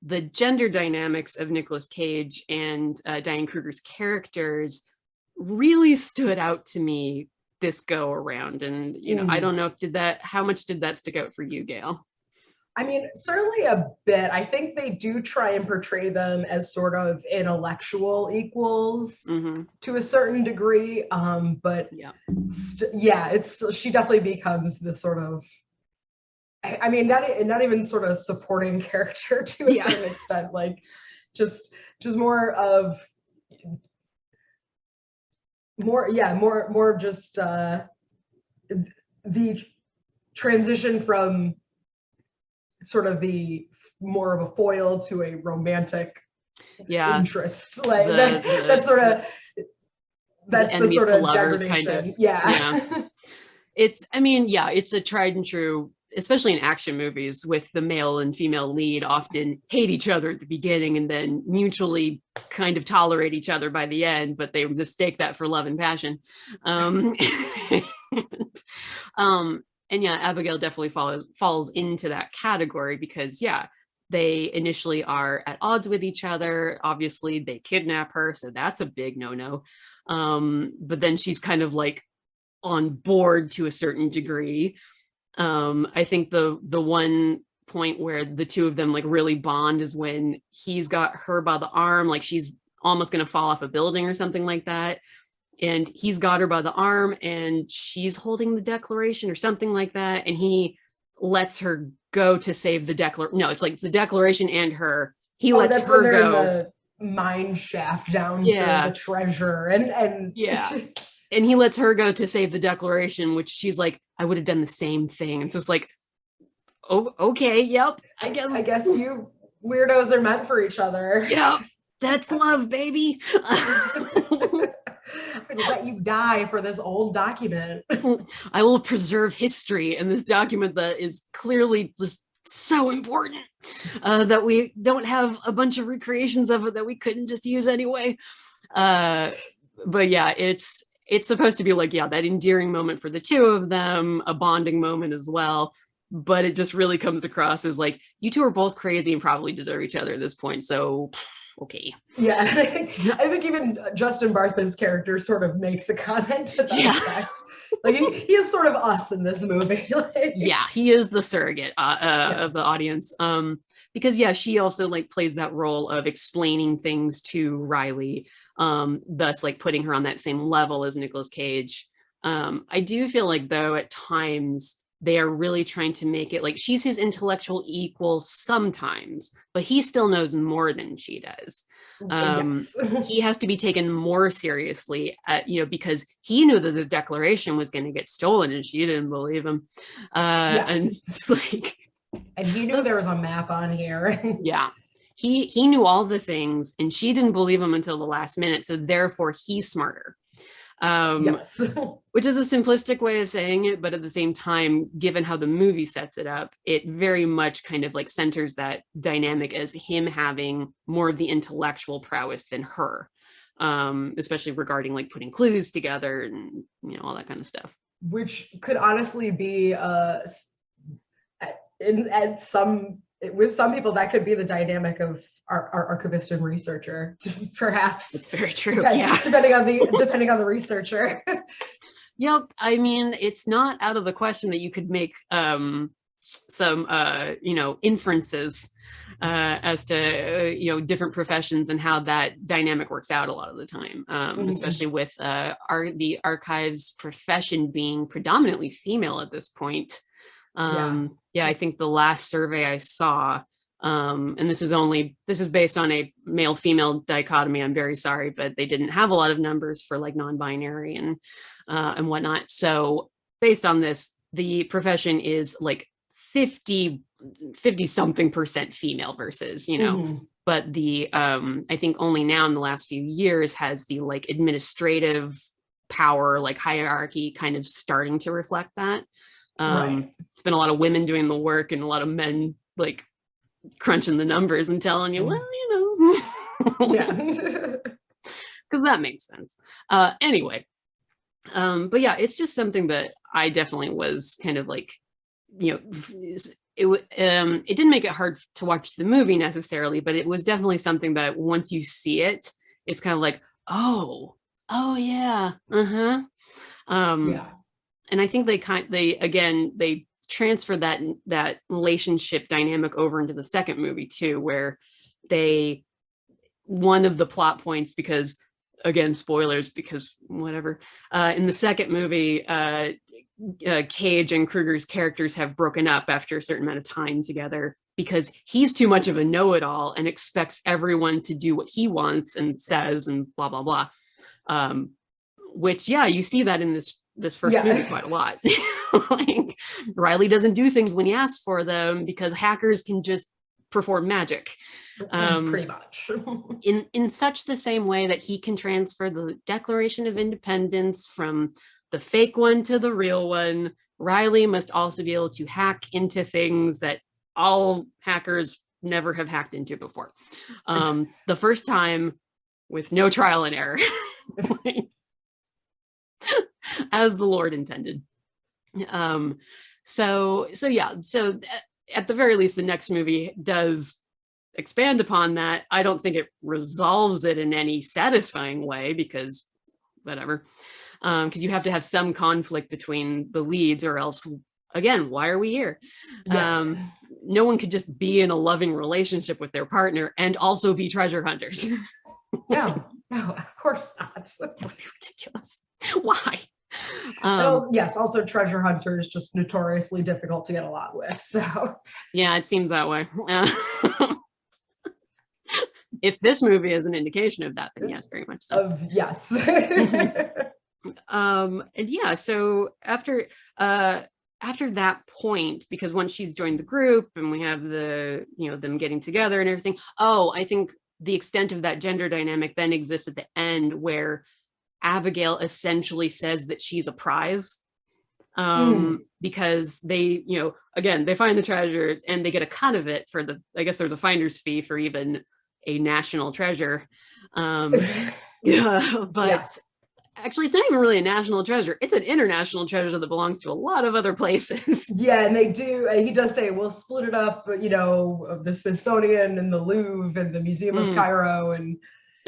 the gender dynamics of Nicolas Cage and Diane Kruger's characters really stood out to me this go around. And I don't know if how much did that stick out for you, Gayle? I mean, certainly a bit. I think they do try and portray them as sort of intellectual equals to a certain degree. But she definitely becomes the sort of, I mean, not even sort of supporting character to a certain extent, like just more of just the transition from sort of the more of a foil to a romantic interest, like that's sort of the sort of lovers kind of. It's a tried and true, especially in action movies, with the male and female lead often hate each other at the beginning and then mutually kind of tolerate each other by the end, but they mistake that for love and passion. And Abigail definitely falls into that category because they initially are at odds with each other. Obviously they kidnap her, so that's a big no-no. But then she's kind of like on board to a certain degree. I think the one point where the two of them like really bond is when he's got her by the arm, like she's almost going to fall off a building or something like that. And he's got her by the arm and she's holding the Declaration or something like that. And he lets her go to save the Declaration. No, it's like the Declaration and her. He lets her go. In the mine shaft down to the treasure. And and he lets her go to save the Declaration, which she's like, I would have done the same thing. And so it's like, oh, okay, yep. I guess you weirdos are meant for each other. Yep. That's love, baby. I'm gonna let you die for this old document. I will preserve history in this document that is clearly just so important that we don't have a bunch of recreations of it that we couldn't just use anyway. But it's supposed to be like, that endearing moment for the two of them, a bonding moment as well. But it just really comes across as like, you two are both crazy and probably deserve each other at this point. So okay. Yeah, I think even Justin Bartha's character sort of makes a comment to that effect. Like he is sort of us in this movie. He is the surrogate of the audience. Because she also like plays that role of explaining things to Riley, thus like putting her on that same level as Nicolas Cage. I do feel like though at times they are really trying to make it like she's his intellectual equal sometimes, but he still knows more than she does. He has to be taken more seriously because he knew that the Declaration was going to get stolen and she didn't believe him. And it's like, and he knew there was a map on here. he knew all the things and she didn't believe him until the last minute, so therefore he's smarter. Yes. Which is a simplistic way of saying it, but at the same time, given how the movie sets it up, it very much kind of like centers that dynamic as him having more of the intellectual prowess than her, especially regarding like putting clues together and, you know, all that kind of stuff. Which could honestly be at some, with some people, that could be the dynamic of our archivist and researcher, perhaps. It's very true. Yeah. Depending on the researcher. Yep. I mean, it's not out of the question that you could make some you know, inferences as to you know, different professions and how that dynamic works out a lot of the time, especially with the archives profession being predominantly female at this point. Yeah, I think the last survey I saw, and this is based on a male female dichotomy, I'm very sorry, but they didn't have a lot of numbers for like non-binary and whatnot. So based on this, the profession is like 50 something percent female versus, you know, but the I think only now in the last few years has the like administrative power, like hierarchy kind of starting to reflect that. It's been a lot of women doing the work and a lot of men like crunching the numbers and telling you, well, you know, yeah, because that makes sense. Anyway, but yeah, it's just something that I definitely was kind of like, you know, it didn't make it hard to watch the movie necessarily, but it was definitely something that once you see it, it's kind of like, oh yeah, yeah. And I think they transfer that relationship dynamic over into the second movie too, where one of the plot points, because again, spoilers, because whatever, in the second movie, Cage and Kruger's characters have broken up after a certain amount of time together because he's too much of a know-it-all and expects everyone to do what he wants and says and blah, blah, blah. Which, yeah, you see that in this first movie quite a lot. Like, Riley doesn't do things when he asks for them because hackers can just perform magic. Pretty much. in such the same way that he can transfer the Declaration of Independence from the fake one to the real one, Riley must also be able to hack into things that all hackers never have hacked into before. The first time with no trial and error. As the Lord intended. So at the very least, the next movie does expand upon that. I don't think it resolves it in any satisfying way because whatever, because you have to have some conflict between the leads or else, again, why are we here? No one could just be in a loving relationship with their partner and also be treasure hunters. No, of course not. That would be ridiculous. Why? Also treasure hunters just notoriously difficult to get along with. So yeah, it seems that way. If this movie is an indication of that, then yes, very much so. Yes. And yeah, so after that point, because once she's joined the group and we have them getting together and everything, I think the extent of that gender dynamic then exists at the end where Abigail essentially says that she's a prize, because they, again, they find the treasure and they get a cut of it for I guess there's a finder's fee for even a national treasure. Actually, it's not even really a national treasure. It's an international treasure that belongs to a lot of other places. Yeah, and he does say, we'll split it up, the Smithsonian and the Louvre and the Museum of Cairo. And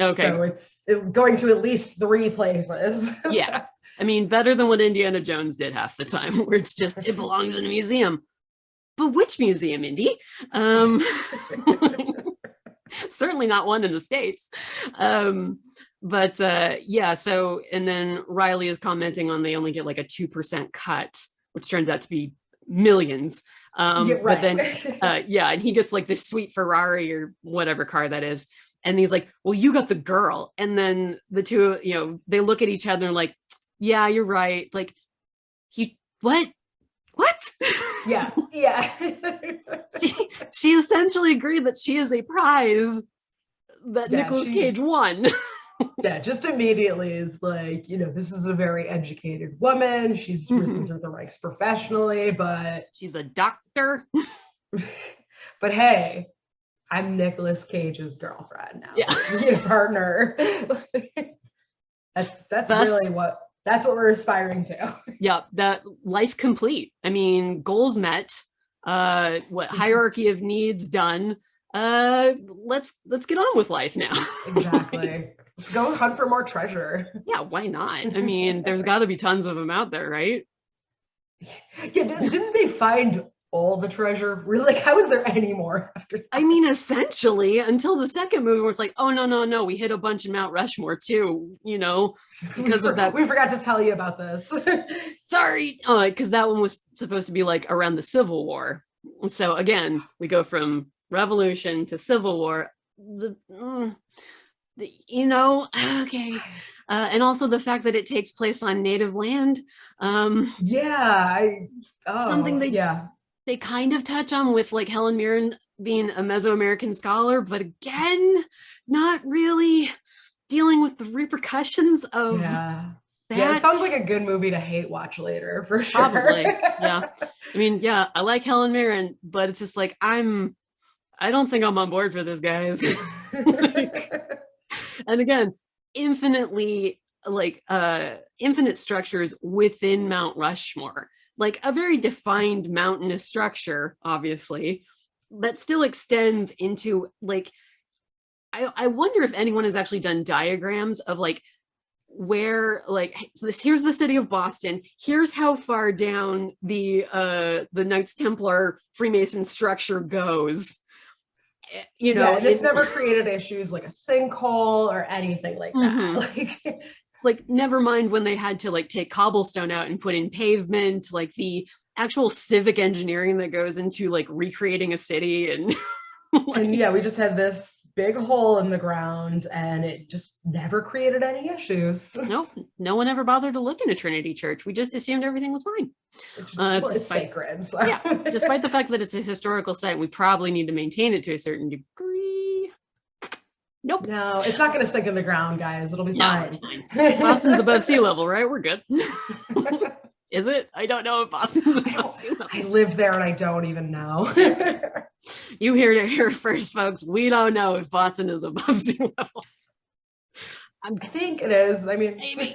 so it's going to at least 3 places. Yeah. I mean, better than what Indiana Jones did half the time, where it's just, it belongs in a museum. But which museum, Indy? Certainly not one in the States. So, and then Riley is commenting on they only get like a 2% cut, which turns out to be millions. But then, and he gets like this sweet Ferrari or whatever car that is. And he's like, well, you got the girl. And then the two, they look at each other and like, yeah, you're right. Like, what? what? Yeah, yeah. She essentially agreed that she is a prize that Yeah, Nicolas Cage won. Yeah, just immediately is like, this is a very educated woman. She's risen through the ranks professionally, but she's a doctor. But hey, I'm Nicolas Cage's girlfriend now. Yeah. Partner. That's really that's what we're aspiring to. Yeah, that life complete. I mean, goals met. What hierarchy of needs done. Let's get on with life now. Exactly. Let's go hunt for more treasure. Yeah, why not? I mean, there's got to be tons of them out there, right? Yeah, didn't they find all the treasure? Really, like, how is there any more after that? I mean, essentially, until the second movie where it's like, oh, no, we hit a bunch in Mount Rushmore too, because of that. We forgot to tell you about this. Sorry, because that one was supposed to be like around the Civil War. So again, we go from Revolution to Civil War. Okay. And also the fact that it takes place on native land. Something they kind of touch on with like Helen Mirren being a Mesoamerican scholar, but again, not really dealing with the repercussions of that. Yeah, it sounds like a good movie to hate watch later for sure. Probably. Yeah. I mean, yeah, I like Helen Mirren, but it's just like I don't think I'm on board for this, guys. And again, infinite structures within Mount Rushmore, like a very defined mountainous structure, obviously, that still extends into like, I wonder if anyone has actually done diagrams of like where, like, here's the city of Boston, here's how far down the Knights Templar Freemason structure goes. And it's never created issues like a sinkhole or anything like that. Like never mind when they had to like take cobblestone out and put in pavement, like the actual civic engineering that goes into like recreating a city. And we just had this big hole in the ground and it just never created any issues. Nope, no one ever bothered to look into Trinity Church. We just assumed everything was fine. It's sacred. So. Yeah, despite the fact that it's a historical site, we probably need to maintain it to a certain degree. Nope. No, it's not going to sink in the ground, guys. It'll be fine. It's fine. Boston's above sea level, right? We're good. Is it? I don't know if Boston's above sea level. I live there and I don't even know. You heard it here first, folks. We don't know if Boston is above sea level. I think it is. I mean, maybe.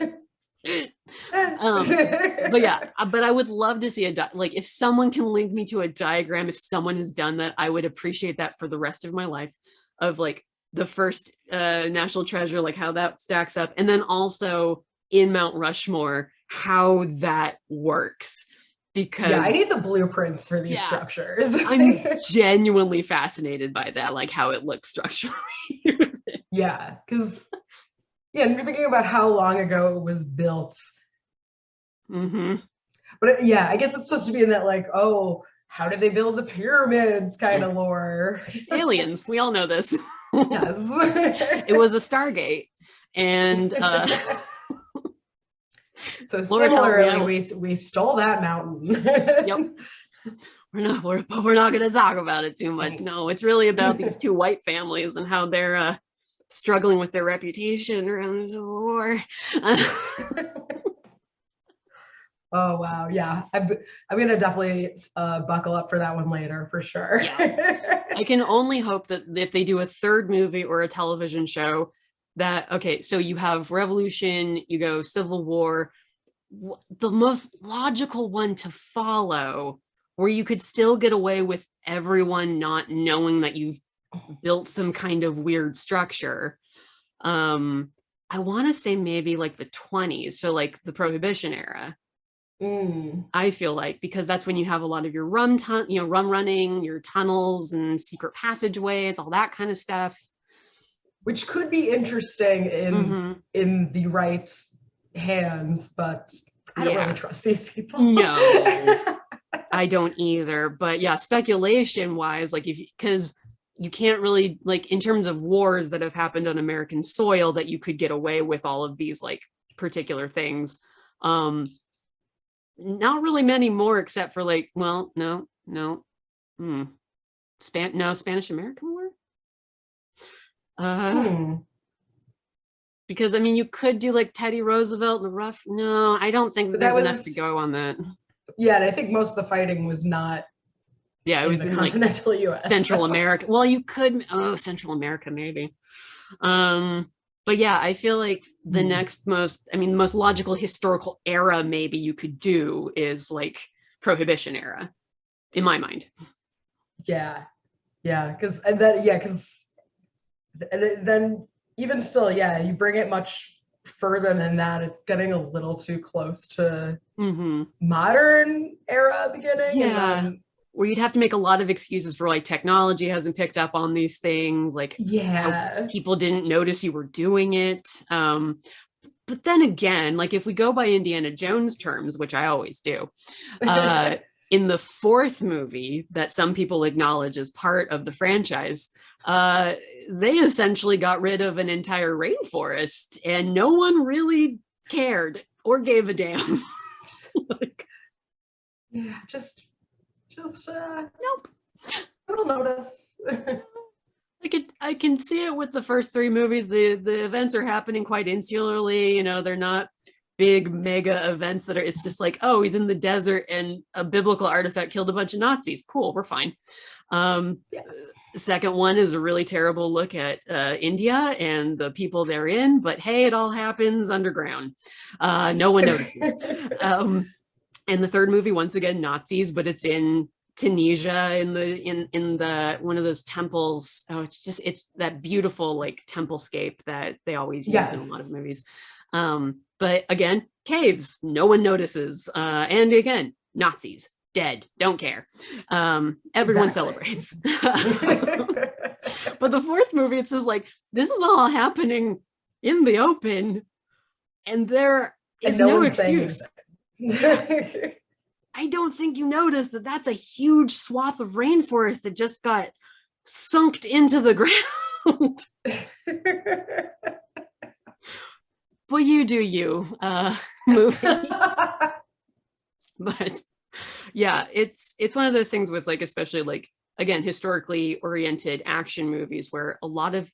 But I would love to see like if someone can link me to a diagram, if someone has done that, I would appreciate that for the rest of my life, of like the first national treasure, like how that stacks up, and then also in Mount Rushmore how that works, because I need the blueprints for these structures. I'm genuinely fascinated by that, like how it looks structurally. Because and you're thinking about how long ago it was built. But I guess it's supposed to be in that like, oh, how did they build the pyramids kind of lore. Aliens, we all know this. Yes. It was a Stargate. And so similarly, we stole that mountain. Yep. We're not going to talk about it too much. No, it's really about these two white families and how they're struggling with their reputation around the Civil War. Oh wow, yeah. I'm gonna definitely buckle up for that one later for sure. I can only hope that if they do a third movie or a television show, that so you have Revolution, you go Civil War, the most logical one to follow, where you could still get away with everyone not knowing that you've built some kind of weird structure. I want to say maybe like the 20s, so like the Prohibition era. I feel like, because that's when you have a lot of your rum running, your tunnels and secret passageways, all that kind of stuff, which could be interesting in the right hands, but I don't really trust these people. No, I don't either. But yeah, speculation wise, like because you can't really, like in terms of wars that have happened on American soil, that you could get away with all of these like particular things. not really many more, except for like, well, no. Hmm. Spanish American War. Because I mean, you could do like Teddy Roosevelt and the rough. No, I don't think But there's that enough to was, go on that. yeah, and I think most of the fighting was not Yeah, it in was the in like continental US. Central So. America. Well, you could, Central America maybe. But yeah, I feel like the next most, I mean, the most logical historical era maybe you could do is like Prohibition era, in my mind. Yeah, because then even still, yeah, you bring it much further than that, it's getting a little too close to modern era beginning. Yeah. And then, where you'd have to make a lot of excuses for like technology hasn't picked up on these things, like how people didn't notice you were doing it. But then again, like if we go by Indiana Jones terms, which I always do, in the fourth movie that some people acknowledge as part of the franchise, they essentially got rid of an entire rainforest and no one really cared or gave a damn. like, yeah, just nope. Little notice. I can see it with the first three movies. The events are happening quite insularly. You know, they're not big mega events that are, it's just like, oh, he's in the desert and a biblical artifact killed a bunch of Nazis. Cool, we're fine. The second one is a really terrible look at India and the people therein, but hey, it all happens underground. No one notices. And the third movie, once again, Nazis, but it's in Tunisia in the one of those temples. Oh, it's that beautiful like templescape that they always use in a lot of movies. But again, caves, no one notices. And again, Nazis, dead, don't care. Everyone celebrates. But the fourth movie, it says like, this is all happening in the open and there is no excuse. I don't think you noticed that that's a huge swath of rainforest that just got sunk into the ground. But you do you, movie. But yeah, it's one of those things with like, especially like, again, historically oriented action movies where a lot of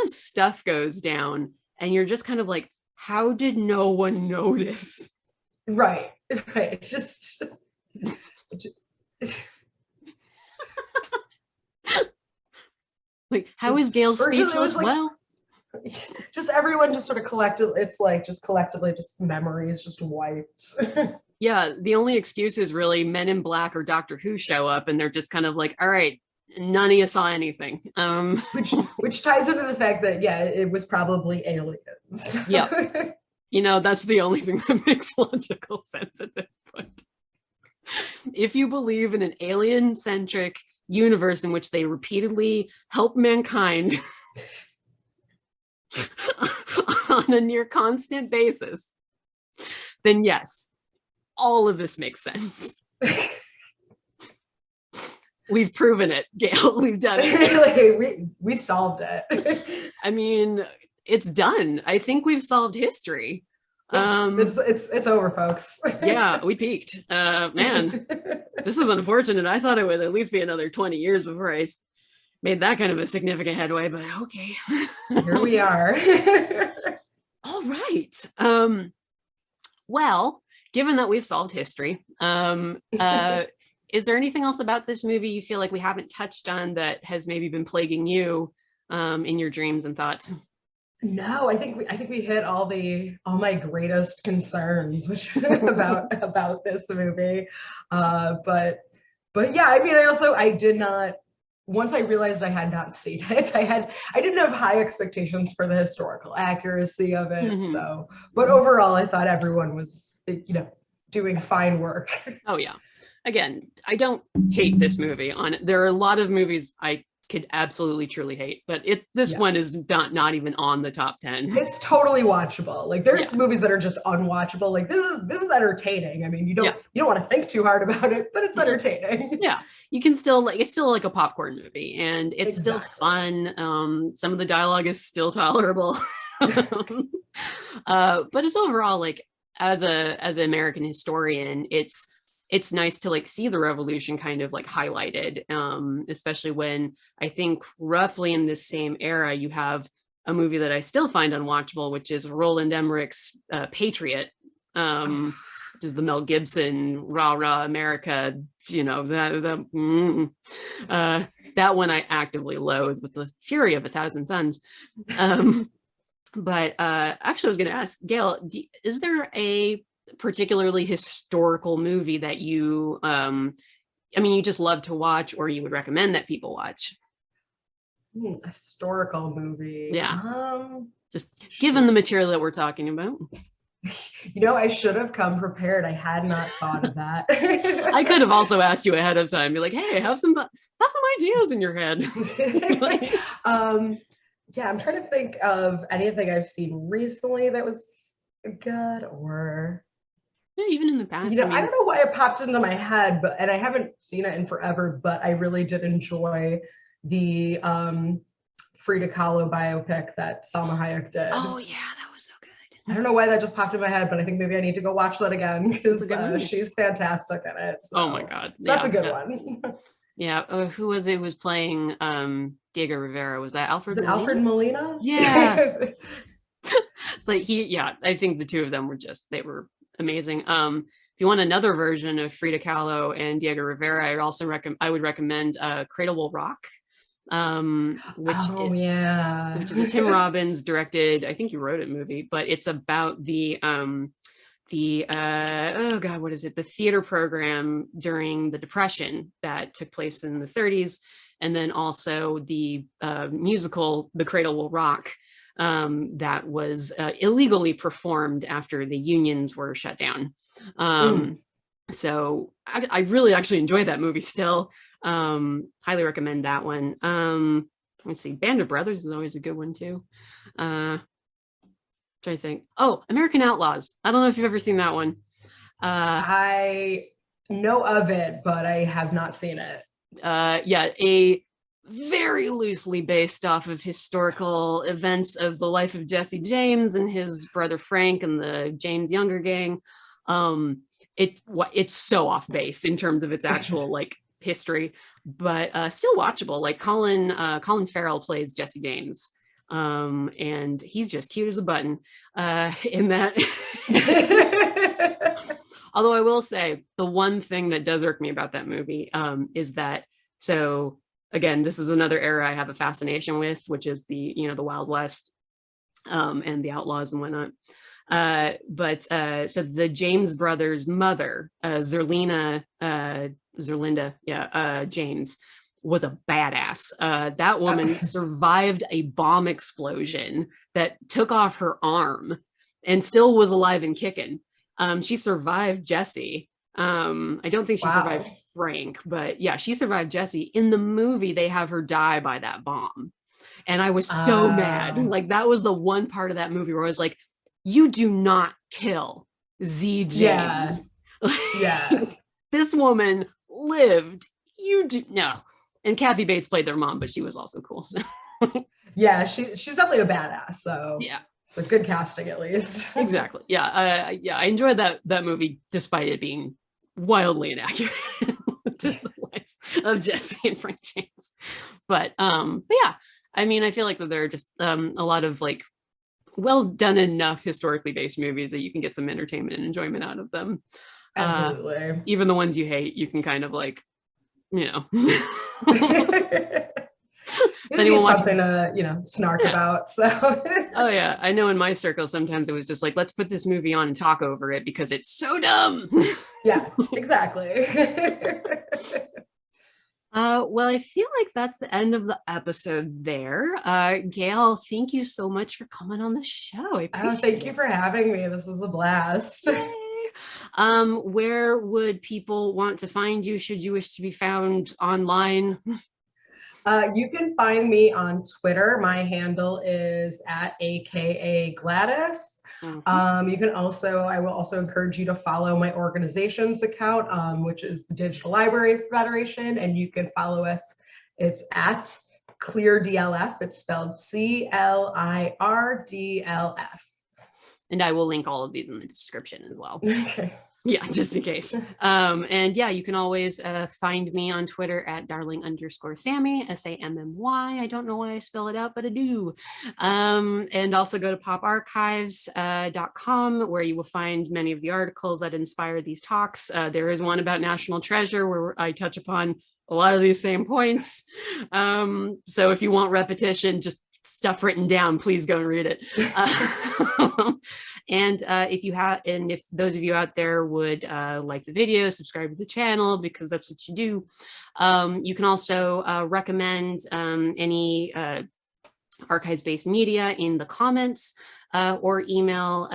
stuff goes down and you're just kind of like, how did no one notice? Right. Just like, how is Gayle speechless? Like, well, just everyone just sort of collectively just memories just wiped. Yeah, the only excuse is really Men in Black or Doctor Who show up and they're just kind of like, all right, none of you saw anything. Which ties into the fact that, yeah, it was probably aliens. Yeah. You know, that's the only thing that makes logical sense at this point. If you believe in an alien-centric universe in which they repeatedly help mankind on a near constant basis, then yes, all of this makes sense. We've proven it, Gayle. We've done it. We solved it. I mean, it's done. I think we've solved history. It's over, folks. Yeah, we peaked. Man, this is unfortunate. I thought it would at least be another 20 years before I made that kind of a significant headway, but okay. Here we are. All right. Well, given that we've solved history, is there anything else about this movie you feel like we haven't touched on that has maybe been plaguing you in your dreams and thoughts? No, I think we hit all my greatest concerns, which about this movie. But yeah, I mean, I did not. Once I realized I had not seen it, I didn't have high expectations for the historical accuracy of it. Mm-hmm. So, but overall, I thought everyone was, doing fine work. Oh yeah. Again, I don't hate this movie. There are a lot of movies I could absolutely truly hate, but this one is not even on the top 10. It's totally watchable. Like there's movies that are just unwatchable. Like this is entertaining. I mean, you don't want to think too hard about it, but it's entertaining. Yeah, you can still it's still like a popcorn movie, and it's still fun. Some of the dialogue is still tolerable, but it's overall like as an American historian, it's nice to like see the revolution kind of like highlighted, especially when I think roughly in this same era you have a movie that I still find unwatchable, which is Roland Emmerich's Patriot, which is the Mel Gibson rah rah America, that one I actively loathe with the fury of 1,000 suns. But actually, I was going to ask Gayle, is there a particularly historical movie that you, you just love to watch, or you would recommend that people watch? Historical movie. Yeah. Just given the material that we're talking about. I should have come prepared. I had not thought of that. I could have also asked you ahead of time, be like, hey, have some ideas in your head. Yeah, I'm trying to think of anything I've seen recently that was good, or even in the past. I don't know why it popped into my head, and I haven't seen it in forever, but I really did enjoy the Frida Kahlo biopic that Salma Hayek did. Oh yeah, that was so good. I don't know why that just popped in my head, but I think maybe I need to go watch that again because she's fantastic in it. So. Oh my God. So that's a good one. Yeah. Who was it who was playing Diego Rivera? Was that Alfred Molina? Alfred Molina? Yeah. It's like I think the two of them they were amazing. If you want another version of Frida Kahlo and Diego Rivera, I would recommend Cradle Will Rock. Which is a Tim Robbins directed, I think you wrote it, movie, but it's about the theater program during the Depression that took place in the 30s, and then also the musical The Cradle Will Rock that was illegally performed after the unions were shut down. So I really actually enjoyed that movie still. Highly recommend that one. Let's see, Band of Brothers is always a good one too. Trying to think. Oh, American Outlaws. I don't know if you've ever seen that one. I know of it, but I have not seen it. A very loosely based off of historical events of the life of Jesse James and his brother Frank and the James Younger gang. It's so off base in terms of its actual like history, but still watchable. Like Colin Farrell plays Jesse James, and he's just cute as a button in that. Although I will say the one thing that does irk me about that movie is that, so again, this is another era I have a fascination with, which is the Wild West and the outlaws and whatnot. So the James brothers' mother, Zerlinda James, was a badass. That woman survived a bomb explosion that took off her arm and still was alive and kicking. She survived Jesse. I don't think she survived Frank, but yeah, she survived Jesse. In the movie, they have her die by that bomb. And I was so mad. Like, that was the one part of that movie where I was like, you do not kill Z James. Yeah. This woman lived. You do no. And Kathy Bates played their mom, but she was also cool. So. Yeah, she's definitely a badass. So yeah, it's a good casting at least. Exactly. Yeah, I enjoyed that movie despite it being wildly inaccurate to the lives of Jesse and Frank James. But yeah, I mean, I feel like that there are just a lot of like well done enough historically based movies that you can get some entertainment and enjoyment out of them. Absolutely. Even the ones you hate, you can kind of like, anyone watches something to snark about. So oh yeah, I know in my circle sometimes it was just like, let's put this movie on and talk over it because it's so dumb. Yeah, exactly. Well, I feel like that's the end of the episode there. Gayle, thank you so much for coming on the show. I appreciate thank you for having me. This was a blast. Yay. Where would people want to find you should you wish to be found online? You can find me on Twitter. My handle is at AKA Gladys. Mm-hmm. I will also encourage you to follow my organization's account, which is the Digital Library Federation, and you can follow us. It's at ClearDLF. It's spelled CLIRDLF. And I will link all of these in the description as well. Okay. Yeah, just in case. And yeah, you can always find me on Twitter at darling_Sammy, SAMMY. I don't know why I spell it out, but I do. And also go to poparchives.com, where you will find many of the articles that inspire these talks. There is one about National Treasure where I touch upon a lot of these same points. So if you want repetition, just stuff written down, please go and read it. And if those of you out there would like the video, subscribe to the channel, because that's what you do. You can also recommend any archives-based media in the comments, or email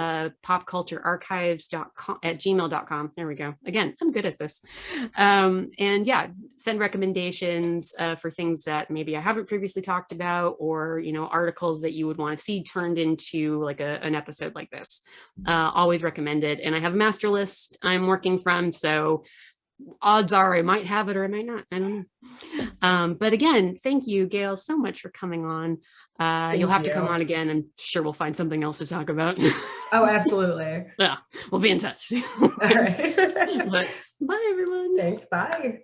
popculturearchives.com@gmail.com. There we go. Again, I'm good at this. And yeah, send recommendations for things that maybe I haven't previously talked about, or, you know, articles that you would want to see turned into like an episode like this. Always recommended. And I have a master list I'm working from, so odds are I might have it or I might not. I don't know. But again, thank you, Gayle, so much for coming on. You'll have to come on again. I'm sure we'll find something else to talk about. Oh, absolutely. Yeah, we'll be in touch. All right. But bye, everyone. Thanks. Bye.